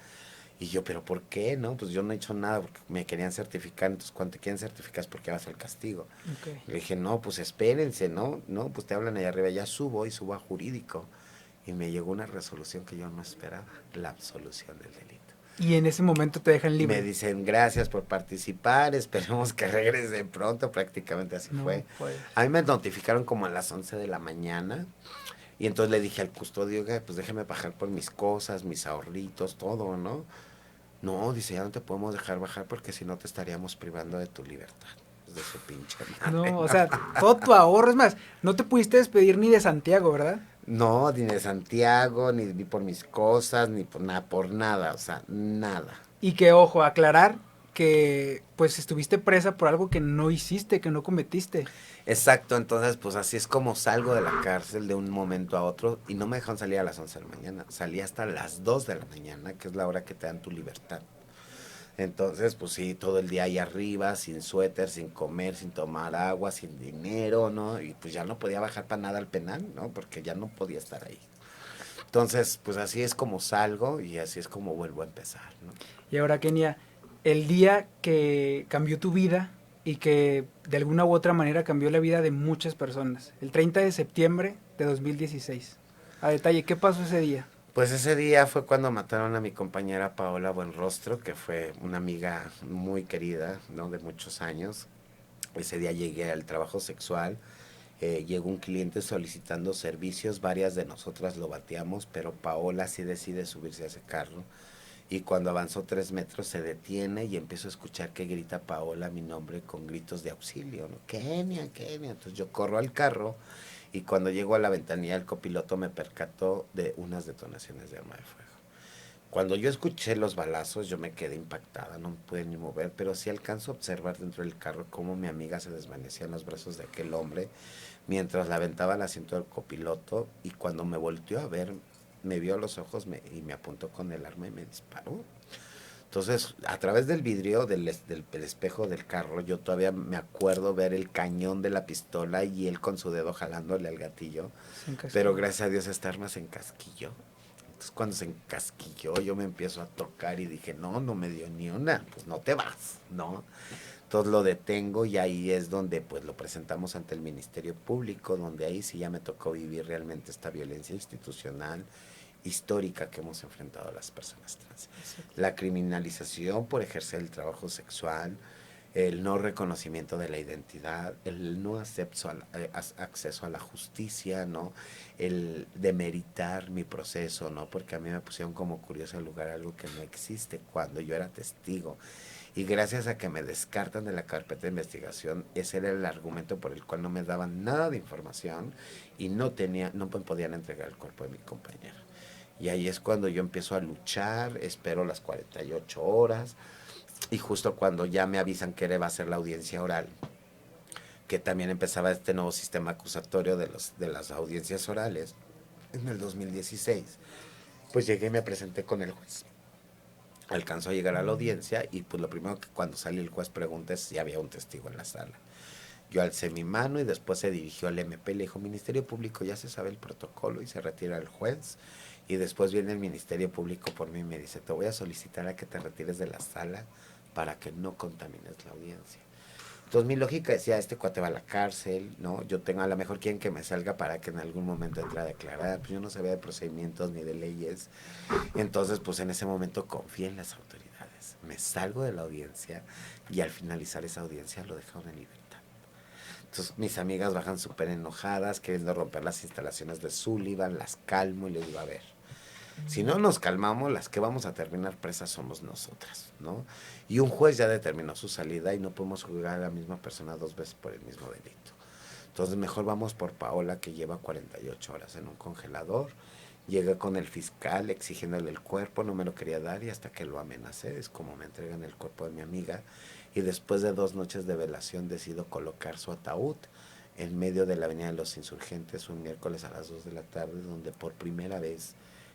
Y yo, ¿pero por qué? No, pues yo no he hecho nada porque me querían certificar. Entonces, cuando te quieren certificar es porque vas al castigo. Okay. Le dije, no, pues espérense, no, pues te hablan allá arriba. Ya subo y subo a jurídico. Y me llegó una resolución que yo no esperaba, la absolución del delito. Y en ese momento te dejan Me libre. dicen gracias por participar, esperemos que regrese pronto, prácticamente así No, fue. pues. A mí me notificaron como a las 11 de la mañana, y entonces le dije al custodio, oiga, pues déjeme bajar por mis cosas, mis ahorritos, todo, ¿no? No, dice, ya no te podemos dejar bajar porque si no te estaríamos privando de tu libertad. Pues de su pinche madre, No, o ¿no? sea, todo tu ahorro. Es más, no te pudiste despedir ni de Santiago, ¿verdad? No, ni de Santiago, ni por mis cosas, ni por nada, o sea, nada. Y que, ojo, aclarar que pues estuviste presa por algo que no hiciste, que no cometiste. Exacto, entonces pues así es como salgo de la cárcel de un momento a otro, y no me dejan salir a las 11 de la mañana, salí hasta las 2 de la mañana, que es la hora que te dan tu libertad. Entonces pues sí, todo el día ahí arriba, sin suéter, sin comer, sin tomar agua, sin dinero, ¿no? Y pues ya no podía bajar para nada al penal, ¿no? Porque ya no podía estar ahí. Entonces pues así es como salgo y así es como vuelvo a empezar, ¿no? Y ahora, Kenia, el día que cambió tu vida y que de alguna u otra manera cambió la vida de muchas personas, el 30 de septiembre de 2016. A detalle, ¿qué pasó ese día? Pues ese día fue cuando mataron a mi compañera Paola Buenrostro, que fue una amiga muy querida, ¿no? De muchos años. Ese día llegué al trabajo sexual, llegó un cliente solicitando servicios, varias de nosotras lo bateamos, pero Paola sí decide subirse a ese carro. Y cuando avanzó 3 metros se detiene y empiezo a escuchar que grita Paola mi nombre con gritos de auxilio, ¿no? Kenia, Kenia. Entonces yo corro al carro, y cuando llego a la ventanilla el copiloto me percató de unas detonaciones de arma de fuego. Cuando yo escuché los balazos, yo me quedé impactada, no me pude ni mover, pero sí alcanzo a observar dentro del carro cómo mi amiga se desvanecía en los brazos de aquel hombre mientras la aventaba al asiento del copiloto y cuando me volteó a ver, me vio a los ojos y me apuntó con el arma y me disparó. Entonces, a través del vidrio del espejo del carro, yo todavía me acuerdo ver el cañón de la pistola y él con su dedo jalándole al gatillo. Se Pero encasquilló. gracias a Dios esta arma se encasquilló. Entonces, cuando se encasquilló, yo me empiezo a tocar y dije, no, no me dio ni una, pues no te vas, ¿no? Entonces lo detengo y ahí es donde pues lo presentamos ante el Ministerio Público, donde ahí sí ya me tocó vivir realmente esta violencia institucional histórica que hemos enfrentado a las personas trans. Exacto. La criminalización por ejercer el trabajo sexual, el no reconocimiento de la identidad, el no acceso a la justicia, ¿no? El demeritar mi proceso, ¿no? Porque a mí me pusieron como curioso el lugar algo que no existe cuando yo era testigo. Y gracias a que me descartan de la carpeta de investigación, ese era el argumento por el cual no me daban nada de información y no me podían entregar el cuerpo de mi compañera. Y ahí es cuando yo empiezo a luchar, espero las 48 horas y justo cuando ya me avisan que va a ser la audiencia oral, que también empezaba este nuevo sistema acusatorio de las audiencias orales en el 2016, pues llegué y me presenté con el juez. Alcanzó a llegar a la audiencia y pues lo primero que cuando sale el juez pregunta es si había un testigo en la sala. Yo alcé mi mano y después se dirigió al MP y le dijo, Ministerio Público, ya se sabe el protocolo, y se retira el juez. Y después viene el Ministerio Público por mí y me dice, te voy a solicitar a que te retires de la sala para que no contamines la audiencia. Entonces mi lógica decía, este cuate va a la cárcel, ¿no? Yo tengo, a lo mejor quieren que me salga para que en algún momento entre a declarar, pues yo no sabía de procedimientos ni de leyes. Entonces, pues en ese momento confié en las autoridades. Me salgo de la audiencia y al finalizar esa audiencia lo dejaron en libertad. Entonces mis amigas bajan súper enojadas, queriendo romper las instalaciones de Sullivan, las calmo y les digo, a ver, si no nos calmamos, las que vamos a terminar presas somos nosotras, ¿no? Y un juez ya determinó su salida y no podemos juzgar a la misma persona dos veces por el mismo delito. Entonces mejor vamos por Paola, que lleva 48 horas en un congelador. Llegué con el fiscal exigiéndole el cuerpo, no me lo quería dar y hasta que lo amenacé, es como me entregan el cuerpo de mi amiga. Y después de 2 noches de velación decido colocar su ataúd en medio de la Avenida de los Insurgentes un miércoles a las 2 de la tarde, donde por primera vez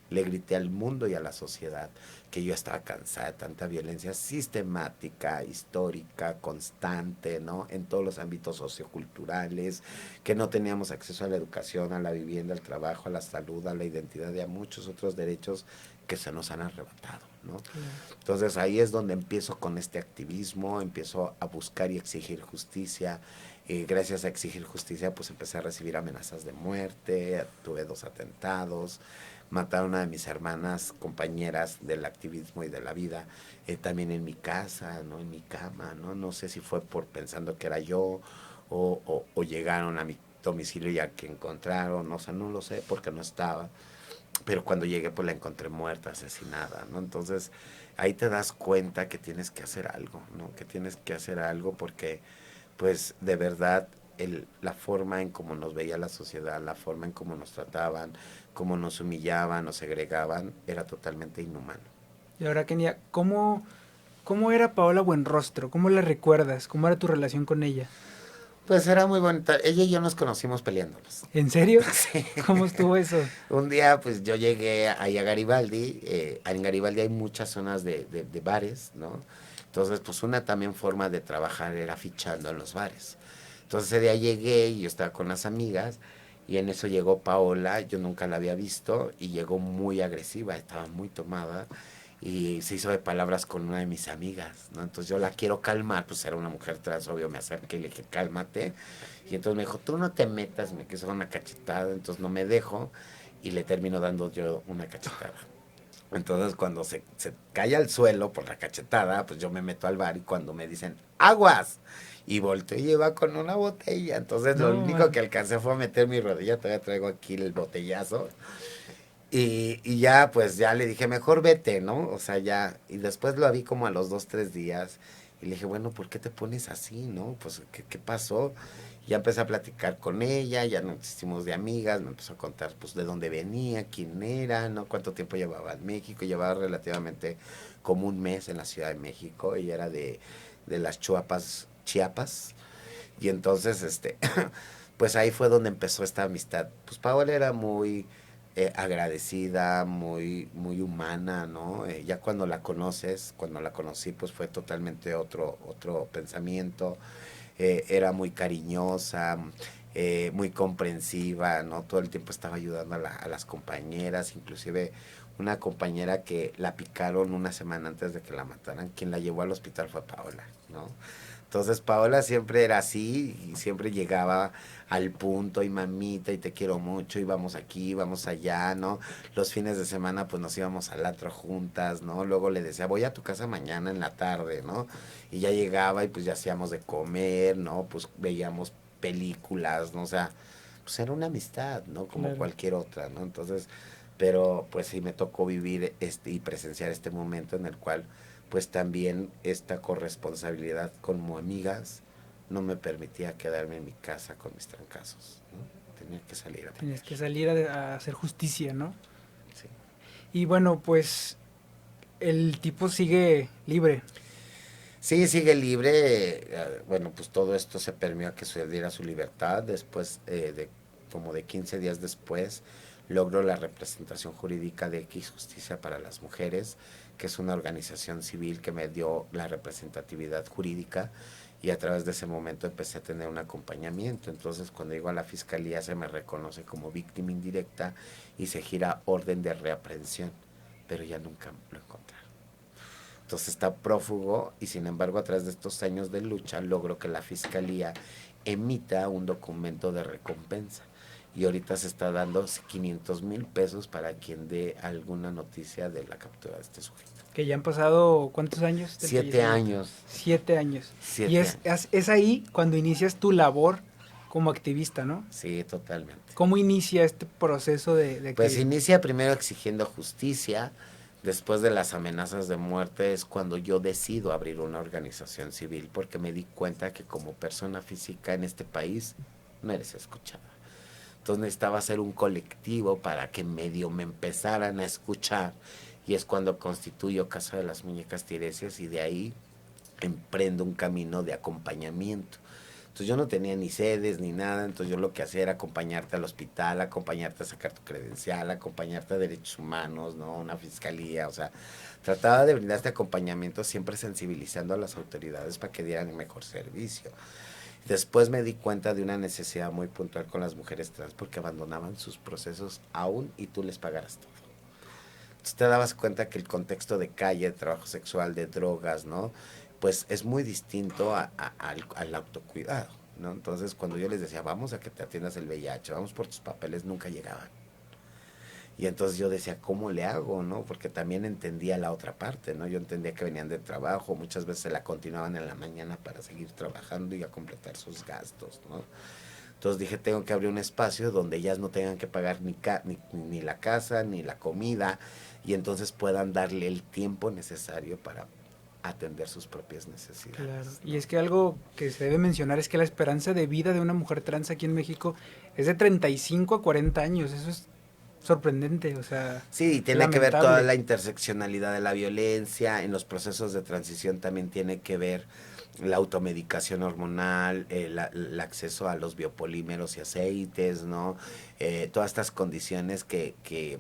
le grité al mundo y a la sociedad que yo estaba cansada de tanta violencia sistemática, histórica, constante, ¿no? En todos los ámbitos socioculturales, que no teníamos acceso a la educación, a la vivienda, al trabajo, a la salud, a la identidad y a muchos otros derechos que se nos han arrebatado, ¿no? Claro. Entonces ahí es donde empiezo con este activismo, empiezo a buscar y exigir justicia. Gracias a exigir justicia, pues empecé a recibir amenazas de muerte, tuve 2 atentados, mataron a una de mis hermanas, compañeras del activismo y de la vida, también en mi casa, ¿no? En mi cama, ¿no? No sé si fue por pensando que era yo o llegaron a mi domicilio ya que encontraron, o sea, no lo sé porque no estaba, pero cuando llegué pues la encontré muerta, asesinada, ¿no? Entonces ahí te das cuenta que tienes que hacer algo, ¿no? Que tienes que hacer algo porque pues de verdad la forma en cómo nos veía la sociedad, la forma en cómo nos trataban, cómo nos humillaban, nos segregaban, era totalmente inhumano. Y ahora, Kenia, ¿cómo era Paola Buenrostro? ¿Cómo la recuerdas? ¿Cómo era tu relación con ella? Pues era muy bonita. Ella y yo nos conocimos peleándonos. ¿En serio? Sí. ¿Cómo estuvo eso? Un día, pues yo llegué ahí a Garibaldi. En Garibaldi hay muchas zonas de bares, ¿no? Entonces, pues una también forma de trabajar era fichando en los bares. Entonces ese día llegué y yo estaba con las amigas y en eso llegó Paola, yo nunca la había visto y llegó muy agresiva, estaba muy tomada y se hizo de palabras con una de mis amigas, ¿no? Entonces yo la quiero calmar, pues era una mujer trans, obvio, me acerqué y le dije, cálmate. Y entonces me dijo, tú no te metas, me quiso dar una cachetada, entonces no me dejo y le termino dando yo una cachetada. Entonces cuando se cae al suelo por la cachetada, pues yo me meto al bar y cuando me dicen, aguas, y volteo y lleva con una botella. Entonces lo No, único que man. alcancé fue a meter mi rodilla, todavía traigo aquí el botellazo. Y ya, pues ya le dije, mejor vete, ¿no? O sea, ya. Y después lo vi como a los 2, 3 días. Y le dije, bueno, ¿por qué te pones así, no? Pues, ¿qué pasó? Y ya empecé a platicar con ella, ya nos hicimos de amigas, me empezó a contar, pues, de dónde venía, quién era, ¿no? Cuánto tiempo llevaba en México. Llevaba relativamente como un mes en la Ciudad de México. Ella era de las Chiapas. Y entonces, pues ahí fue donde empezó esta amistad. Pues Paola era muy agradecida, muy humana, ¿no? Ya cuando la conoces, cuando la conocí, pues fue totalmente otro pensamiento. Era muy cariñosa, muy comprensiva, ¿no? Todo el tiempo estaba ayudando a las compañeras, inclusive una compañera que la picaron una semana antes de que la mataran, quien la llevó al hospital fue Paola, ¿no? Entonces Paola siempre era así y siempre llegaba al punto y mamita y te quiero mucho y vamos aquí, vamos allá, ¿no? Los fines de semana pues nos íbamos al antro juntas, ¿no? Luego le decía, voy a tu casa mañana en la tarde, ¿no? Y ya llegaba y pues ya hacíamos de comer, ¿no? Pues veíamos películas, ¿no? O sea, pues era una amistad, ¿no? Como Claro. cualquier otra, ¿no? Entonces, pero pues sí me tocó vivir y presenciar este momento en el cual pues también esta corresponsabilidad como amigas no me permitía quedarme en mi casa con mis trancazos, ¿no? Tenía que salir a Tenías pelear. que salir a hacer justicia, ¿no? Sí. Y bueno, pues el tipo sigue libre. Sí, sigue libre. Bueno, pues todo esto se permitió a que sucediera su libertad. Después, como de 15 días después, logró la representación jurídica de X Justicia para las Mujeres, que es una organización civil que me dio la representatividad jurídica y a través de ese momento empecé a tener un acompañamiento. Entonces, cuando llego a la fiscalía se me reconoce como víctima indirecta y se gira orden de reaprehensión, pero ya nunca lo encontré. Entonces está prófugo y sin embargo a través de estos años de lucha logro que la fiscalía emita un documento de recompensa. Y ahorita se está dando 500,000 pesos para quien dé alguna noticia de la captura de este sujeto. Que ya han pasado, ¿cuántos años del 7 fallecimiento? años, 7 años. Y 7 años. es ahí cuando inicias tu labor como activista, ¿no? Sí, totalmente. ¿Cómo inicia este proceso de Pues activismo? inicia primero exigiendo justicia, después de las amenazas de muerte es cuando yo decido abrir una organización civil porque me di cuenta que como persona física en este país no eres escuchada. Entonces necesitaba hacer un colectivo para que medio me empezaran a escuchar y es cuando constituyo Casa de las Muñecas Tiresias y de ahí emprendo un camino de acompañamiento. Entonces yo no tenía ni sedes ni nada, entonces yo lo que hacía era acompañarte al hospital, acompañarte a sacar tu credencial, acompañarte a derechos humanos, ¿no? Una fiscalía, o sea, trataba de brindar este acompañamiento siempre sensibilizando a las autoridades para que dieran un mejor servicio. Después me di cuenta de una necesidad muy puntual con las mujeres trans porque abandonaban sus procesos aún y tú les pagaras todo. Entonces te dabas cuenta que el contexto de calle, de trabajo sexual, de drogas, ¿no? Pues es muy distinto al autocuidado, ¿no? Entonces cuando yo les decía, vamos a que te atiendas el VIH, vamos por tus papeles, nunca llegaban. Y entonces yo decía, ¿cómo le hago, no? Porque también entendía la otra parte, ¿no? Yo entendía que venían de trabajo, muchas veces se la continuaban en la mañana para seguir trabajando y a completar sus gastos, ¿no? Entonces dije, tengo que abrir un espacio donde ellas no tengan que pagar ni la casa, ni la comida, y entonces puedan darle el tiempo necesario para atender sus propias Claro. necesidades, Y ¿no? es que algo que se debe mencionar es que la esperanza de vida de una mujer trans aquí en México es de 35 a 40 años. Eso es sorprendente, o sea, Sí, tiene que ver toda lamentable. la interseccionalidad de la violencia, en los procesos de transición también tiene que ver la automedicación hormonal, el acceso a los biopolímeros y aceites, ¿no? Todas estas condiciones que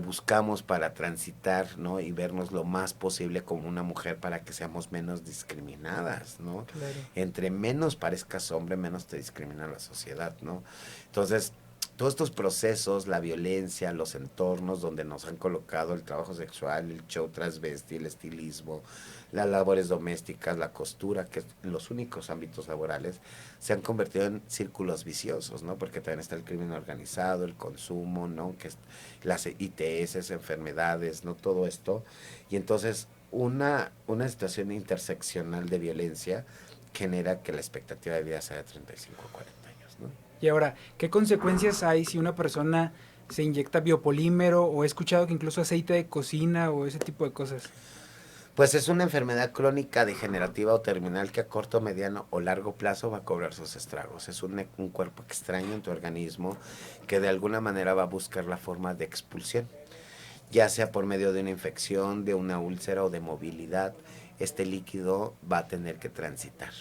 buscamos para transitar, ¿no? Y vernos lo más posible como una mujer para que seamos menos discriminadas, ¿no? Claro. Entre menos parezcas hombre, menos te discrimina la sociedad, ¿no? Entonces, todos estos procesos, la violencia, los entornos donde nos han colocado el trabajo sexual, el show transvesti, el estilismo, las labores domésticas, la costura, que es los únicos ámbitos laborales, se han convertido en círculos viciosos, ¿no? Porque también está el crimen organizado, el consumo, ¿no? Que es, las ITS, enfermedades, ¿no? Todo esto. Y entonces una situación interseccional de violencia genera que la expectativa de vida sea de 35 a 40 años, ¿no? Y ahora, ¿qué consecuencias hay si una persona se inyecta biopolímero o he escuchado que incluso aceite de cocina o ese tipo de cosas? Pues es una enfermedad crónica degenerativa o terminal que a corto, mediano o largo plazo va a cobrar sus estragos. Es un cuerpo extraño en tu organismo que de alguna manera va a buscar la forma de expulsión, ya sea por medio de una infección, de una úlcera o de movilidad. Este líquido va a tener que transitar.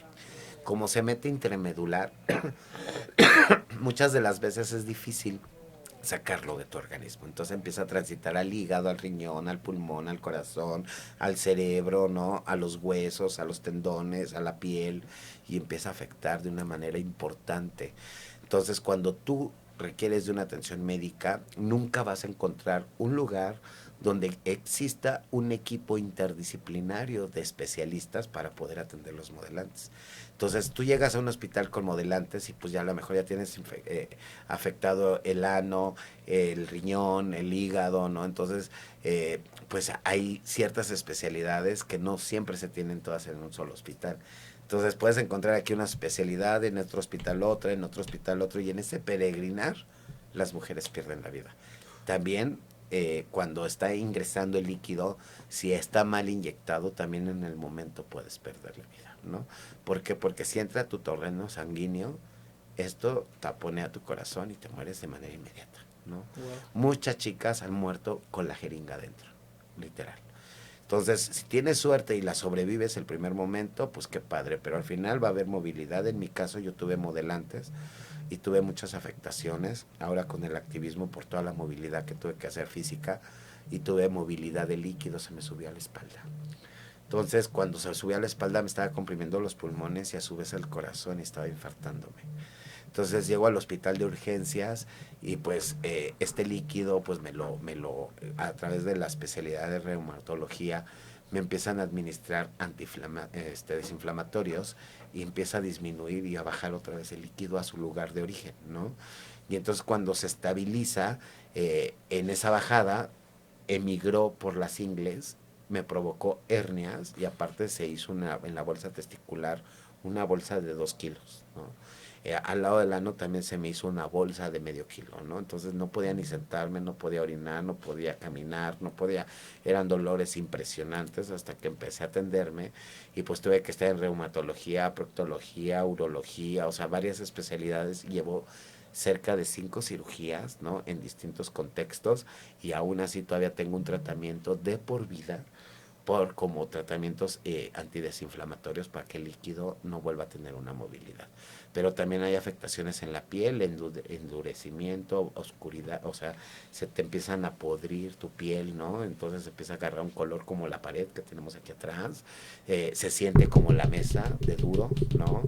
Como se mete intramedular, muchas de las veces es difícil sacarlo de tu organismo. Entonces empieza a transitar al hígado, al riñón, al pulmón, al corazón, al cerebro, ¿no? A los huesos, a los tendones, a la piel, y empieza a afectar de una manera importante. Entonces, cuando tú requieres de una atención médica, nunca vas a encontrar un lugar donde exista un equipo interdisciplinario de especialistas para poder atender los modelantes. Entonces tú llegas a un hospital con modelantes y pues ya a lo mejor ya tienes afectado el ano, el riñón, el hígado, ¿no? Entonces pues hay ciertas especialidades que no siempre se tienen todas en un solo hospital. Entonces puedes encontrar aquí una especialidad, en otro hospital otra, en otro hospital otro, y en ese peregrinar las mujeres pierden la vida. También cuando está ingresando el líquido, si está mal inyectado, también en el momento puedes perder la vida, ¿no? ¿Por qué? Porque si entra a tu torreno sanguíneo, esto taponea tu corazón y te mueres de manera inmediata, ¿no? Wow. Muchas chicas han muerto con la jeringa adentro, literal. Entonces, si tienes suerte y la sobrevives el primer momento, pues qué padre, pero al final va a haber movilidad. En mi caso yo tuve modelantes y tuve muchas afectaciones, ahora con el activismo por toda la movilidad que tuve que hacer física, y tuve movilidad de líquido, se me subió a la espalda. Entonces, cuando se subía a la espalda me estaba comprimiendo los pulmones y a su vez el corazón y estaba infartándome. Entonces llego al hospital de urgencias y pues este líquido pues a través de la especialidad de reumatología me empiezan a administrar desinflamatorios, y empieza a disminuir y a bajar otra vez el líquido a su lugar de origen, ¿no? Y entonces cuando se estabiliza en esa bajada, emigró por las ingles, me provocó hernias y aparte se hizo en la bolsa testicular una bolsa de 2 kilos, ¿no? Al lado del ano también se me hizo una bolsa de medio kilo, ¿no? Entonces no podía ni sentarme, no podía orinar, no podía caminar, no podía, eran dolores impresionantes hasta que empecé a atenderme y pues tuve que estar en reumatología, proctología, urología, o sea, varias especialidades. Llevo cerca de 5 cirugías, ¿no? En distintos contextos, y aún así todavía tengo un tratamiento de por vida por como tratamientos antidesinflamatorios para que el líquido no vuelva a tener una movilidad. Pero también hay afectaciones en la piel, endurecimiento, oscuridad, o sea, se te empiezan a podrir tu piel, ¿no? Entonces empieza a agarrar un color como la pared que tenemos aquí atrás, se siente como la mesa de duro, ¿no?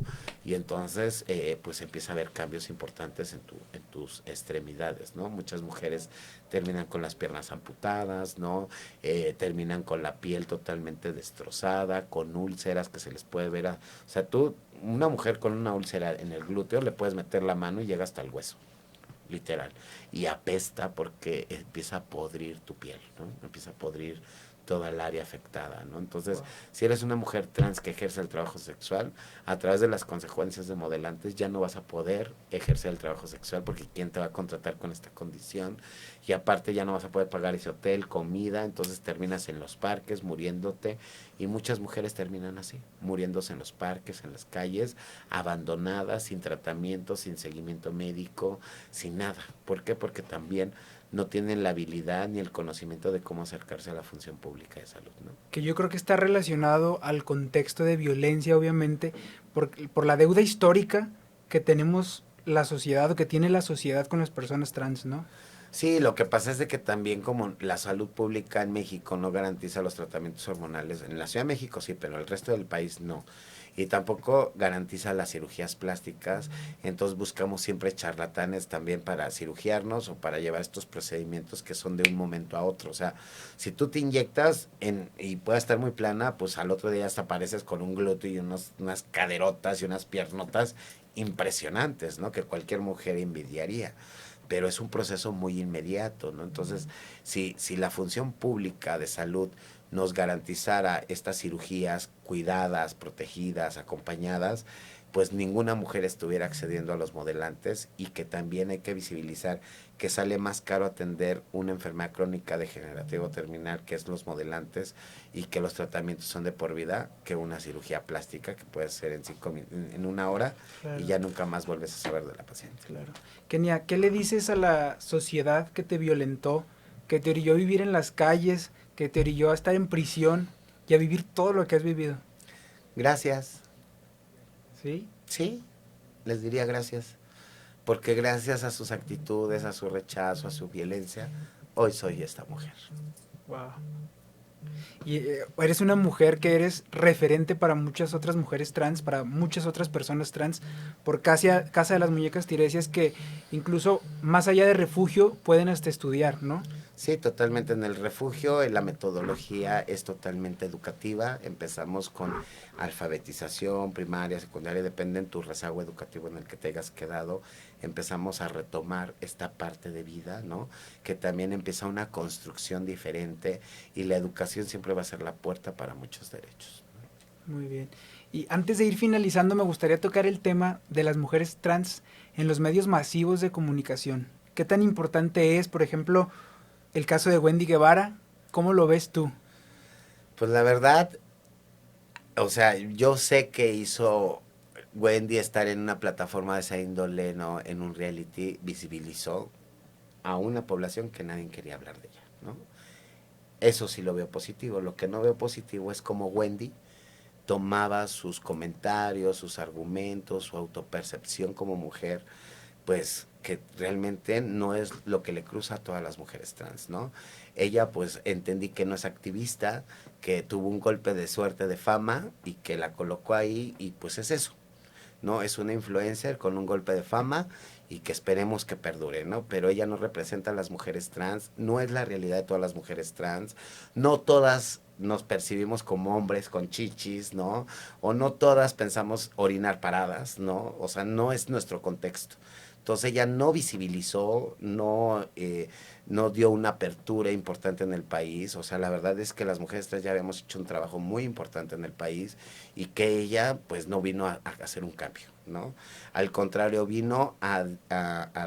Y entonces pues empieza a haber cambios importantes en tus extremidades, ¿no? Muchas mujeres terminan con las piernas amputadas, ¿no? Terminan con la piel totalmente destrozada, con úlceras que se les puede ver. O sea, una mujer con una úlcera en el glúteo, le puedes meter la mano y llega hasta el hueso, literal. Y apesta porque empieza a podrir tu piel, ¿no? Empieza a podrir toda el área afectada, ¿no? Entonces, wow, si eres una mujer trans que ejerce el trabajo sexual, a través de las consecuencias de modelantes ya no vas a poder ejercer el trabajo sexual, porque ¿quién te va a contratar con esta condición? Y aparte ya no vas a poder pagar ese hotel, comida, entonces terminas en los parques muriéndote, y muchas mujeres terminan así, muriéndose en los parques, en las calles, abandonadas, sin tratamiento, sin seguimiento médico, sin nada. ¿Por qué? Porque también no tienen la habilidad ni el conocimiento de cómo acercarse a la función pública de salud, ¿no? Que yo creo que está relacionado al contexto de violencia, obviamente, por la deuda histórica que tenemos la sociedad, o que tiene la sociedad con las personas trans, ¿no? Sí, lo que pasa es de que también como la salud pública en México no garantiza los tratamientos hormonales, en la Ciudad de México sí, pero el resto del país no. Y tampoco garantiza las cirugías plásticas, entonces buscamos siempre charlatanes también para cirugiarnos o para llevar estos procedimientos que son de un momento a otro. O sea, si tú te inyectas y puede estar muy plana, pues al otro día hasta apareces con un glúteo y unas caderotas y unas piernotas impresionantes, ¿no? Que cualquier mujer envidiaría, pero es un proceso muy inmediato, ¿no? Entonces, si la función pública de salud nos garantizara estas cirugías cuidadas, protegidas, acompañadas, pues ninguna mujer estuviera accediendo a los modelantes, y que también hay que visibilizar que sale más caro atender una enfermedad crónica degenerativa o terminal, que es los modelantes, y que los tratamientos son de por vida, que una cirugía plástica que puede ser en 1 hora, Claro. y ya nunca más vuelves a saber de la paciente. Claro. Kenia, ¿qué le dices a la sociedad que te violentó, que te orilló a vivir en las calles, que te orilló a estar en prisión y a vivir todo lo que has vivido? Gracias. ¿Sí? Sí, les diría gracias, porque gracias a sus actitudes, a su rechazo, a su violencia, hoy soy esta mujer. Wow. Y eres una mujer que eres referente para muchas otras mujeres trans, para muchas otras personas trans, por Casa de las Muñecas Tiresias, que incluso más allá de refugio pueden hasta estudiar, ¿no? Sí, totalmente. En el refugio, la metodología es totalmente educativa. Empezamos con alfabetización primaria, secundaria, depende en tu rezago educativo en el que te hayas quedado. Empezamos a retomar esta parte de vida, ¿no? Que también empieza una construcción diferente, y la educación siempre va a ser la puerta para muchos derechos. Muy bien. Y antes de ir finalizando, me gustaría tocar el tema de las mujeres trans en los medios masivos de comunicación. ¿Qué tan importante es, por ejemplo, el caso de Wendy Guevara? ¿Cómo lo ves tú? Pues la verdad, o sea, yo sé que hizo Wendy estar en una plataforma de esa índole, ¿no? En un reality, visibilizó a una población que nadie quería hablar de ella, ¿no? Eso sí lo veo positivo. Lo que no veo positivo es cómo Wendy tomaba sus comentarios, sus argumentos, su autopercepción como mujer, pues que realmente no es lo que le cruza a todas las mujeres trans, ¿no? Ella, pues, entendí que no es activista, que tuvo un golpe de suerte, de fama, y que la colocó ahí, y pues es eso, ¿no? Es una influencer con un golpe de fama, y que esperemos que perdure, ¿no? Pero ella no representa a las mujeres trans, no es la realidad de todas las mujeres trans, no todas nos percibimos como hombres con chichis, ¿no? O no todas pensamos orinar paradas, ¿no? O sea, no es nuestro contexto. Entonces ella no visibilizó, no dio una apertura importante en el país. O sea, la verdad es que las mujeres trans ya habíamos hecho un trabajo muy importante en el país, y que ella pues no vino a hacer un cambio, ¿no? Al contrario, vino a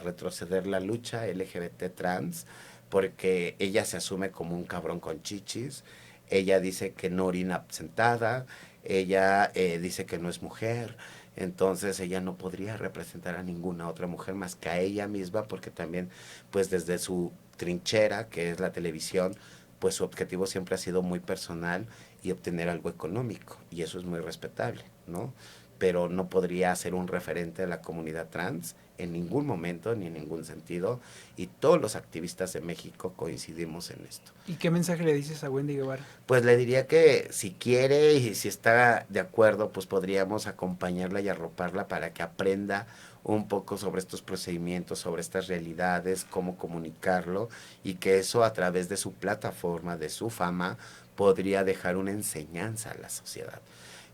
retroceder la lucha LGBT trans, porque ella se asume como un cabrón con chichis. Ella dice que no orina sentada, ella dice que no es mujer. Entonces ella no podría representar a ninguna otra mujer más que a ella misma, porque también, pues desde su trinchera, que es la televisión, pues su objetivo siempre ha sido muy personal y obtener algo económico, y eso es muy respetable, ¿no? Pero no podría ser un referente de la comunidad trans en ningún momento, ni en ningún sentido, y todos los activistas de México coincidimos en esto. ¿Y qué mensaje le dices a Wendy Guevara? Pues le diría que si quiere y si está de acuerdo, pues podríamos acompañarla y arroparla para que aprenda un poco sobre estos procedimientos, sobre estas realidades, cómo comunicarlo, y que eso, a través de su plataforma, de su fama, podría dejar una enseñanza a la sociedad.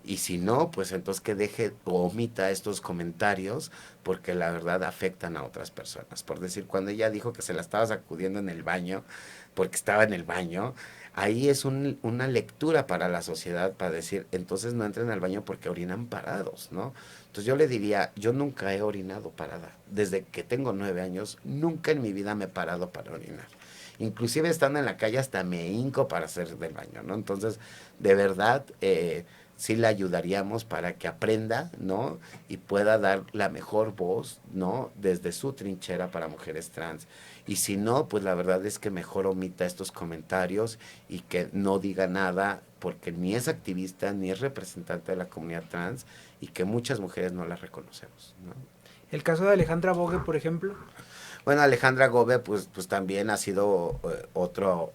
Y si no, pues entonces que deje o omita estos comentarios, porque la verdad afectan a otras personas. Por decir, cuando ella dijo que se la estaba sacudiendo en el baño, porque estaba en el baño, ahí es una lectura para la sociedad, para decir, entonces no entren al baño porque orinan parados, ¿no? Entonces yo le diría, yo nunca he orinado parada. Desde que tengo 9 años, nunca en mi vida me he parado para orinar. Inclusive estando en la calle hasta me hinco para hacer del baño, ¿no? Entonces, de verdad, sí la ayudaríamos para que aprenda, ¿no? Y pueda dar la mejor voz, ¿no? Desde su trinchera para mujeres trans. Y si no, pues la verdad es que mejor omita estos comentarios y que no diga nada, porque ni es activista ni es representante de la comunidad trans, y que muchas mujeres no la reconocemos, ¿no? El caso de Alejandra Bogue, por ejemplo. Bueno, Alejandra Gobe, pues también ha sido otro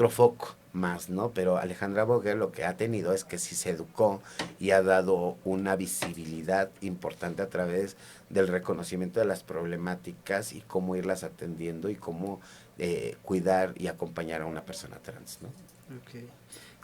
foco más, ¿no? Pero Alejandra Bogue lo que ha tenido es que sí se educó y ha dado una visibilidad importante a través del reconocimiento de las problemáticas y cómo irlas atendiendo, y cómo cuidar y acompañar a una persona trans, ¿no? Okay.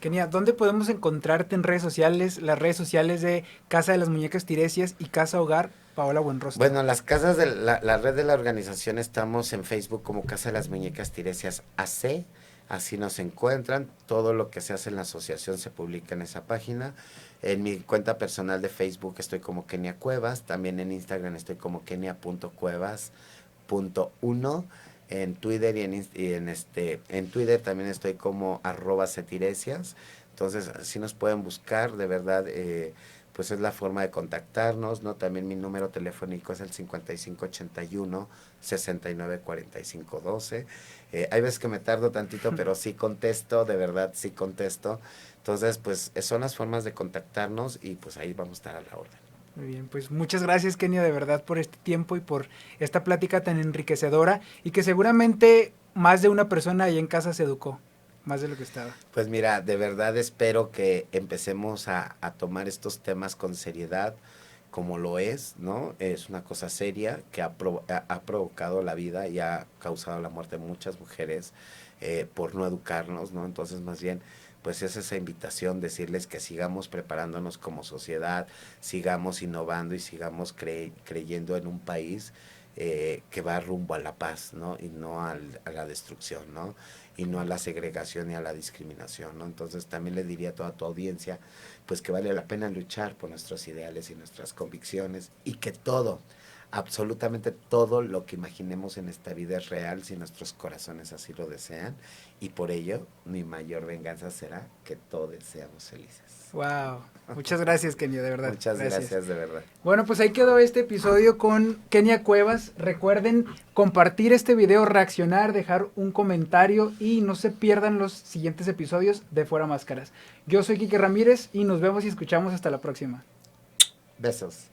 Kenia, ¿dónde podemos encontrarte en redes sociales? Las redes sociales de Casa de las Muñecas Tiresias y Casa Hogar Paola Buenrostro. Bueno, las casas de la red de la organización, estamos en Facebook como Casa de las Muñecas Tiresias AC, Así nos encuentran. Todo lo que se hace en la asociación se publica en esa página. En mi cuenta personal de Facebook estoy como Kenia Cuevas. También en Instagram estoy como kenia.cuevas.1. En Twitter en Twitter también estoy como @setiresias. Entonces, así nos pueden buscar, de verdad, pues es la forma de contactarnos, ¿no? También mi número telefónico es el 5581 694512. Hay veces que me tardo tantito, pero sí contesto, de verdad sí contesto. Entonces, pues son las formas de contactarnos y pues ahí vamos a estar a la orden. Muy bien, pues muchas gracias, Kenia, de verdad, por este tiempo y por esta plática tan enriquecedora y que seguramente más de una persona ahí en casa se educó, más de lo que estaba. Pues mira, de verdad espero que empecemos a tomar estos temas con seriedad, como lo es, ¿no? Es una cosa seria que ha provocado la vida y ha causado la muerte de muchas mujeres por no educarnos, ¿no? Entonces, más bien, pues es esa invitación, decirles que sigamos preparándonos como sociedad, sigamos innovando y sigamos creyendo en un país que va rumbo a la paz, ¿no? Y no a la destrucción, ¿no? Y no a la segregación y a la discriminación, ¿no? Entonces también le diría a toda tu audiencia, pues que vale la pena luchar por nuestros ideales y nuestras convicciones y que todo, absolutamente todo lo que imaginemos en esta vida es real si nuestros corazones así lo desean y por ello mi mayor venganza será que todos seamos felices. Wow, muchas gracias, Kenia, de verdad. Muchas gracias de verdad. Bueno, pues ahí quedó este episodio con Kenia Cuevas. Recuerden compartir este video, reaccionar, dejar un comentario y no se pierdan los siguientes episodios de Fuera Máscaras. Yo soy Quique Ramírez y nos vemos y escuchamos hasta la próxima. Besos.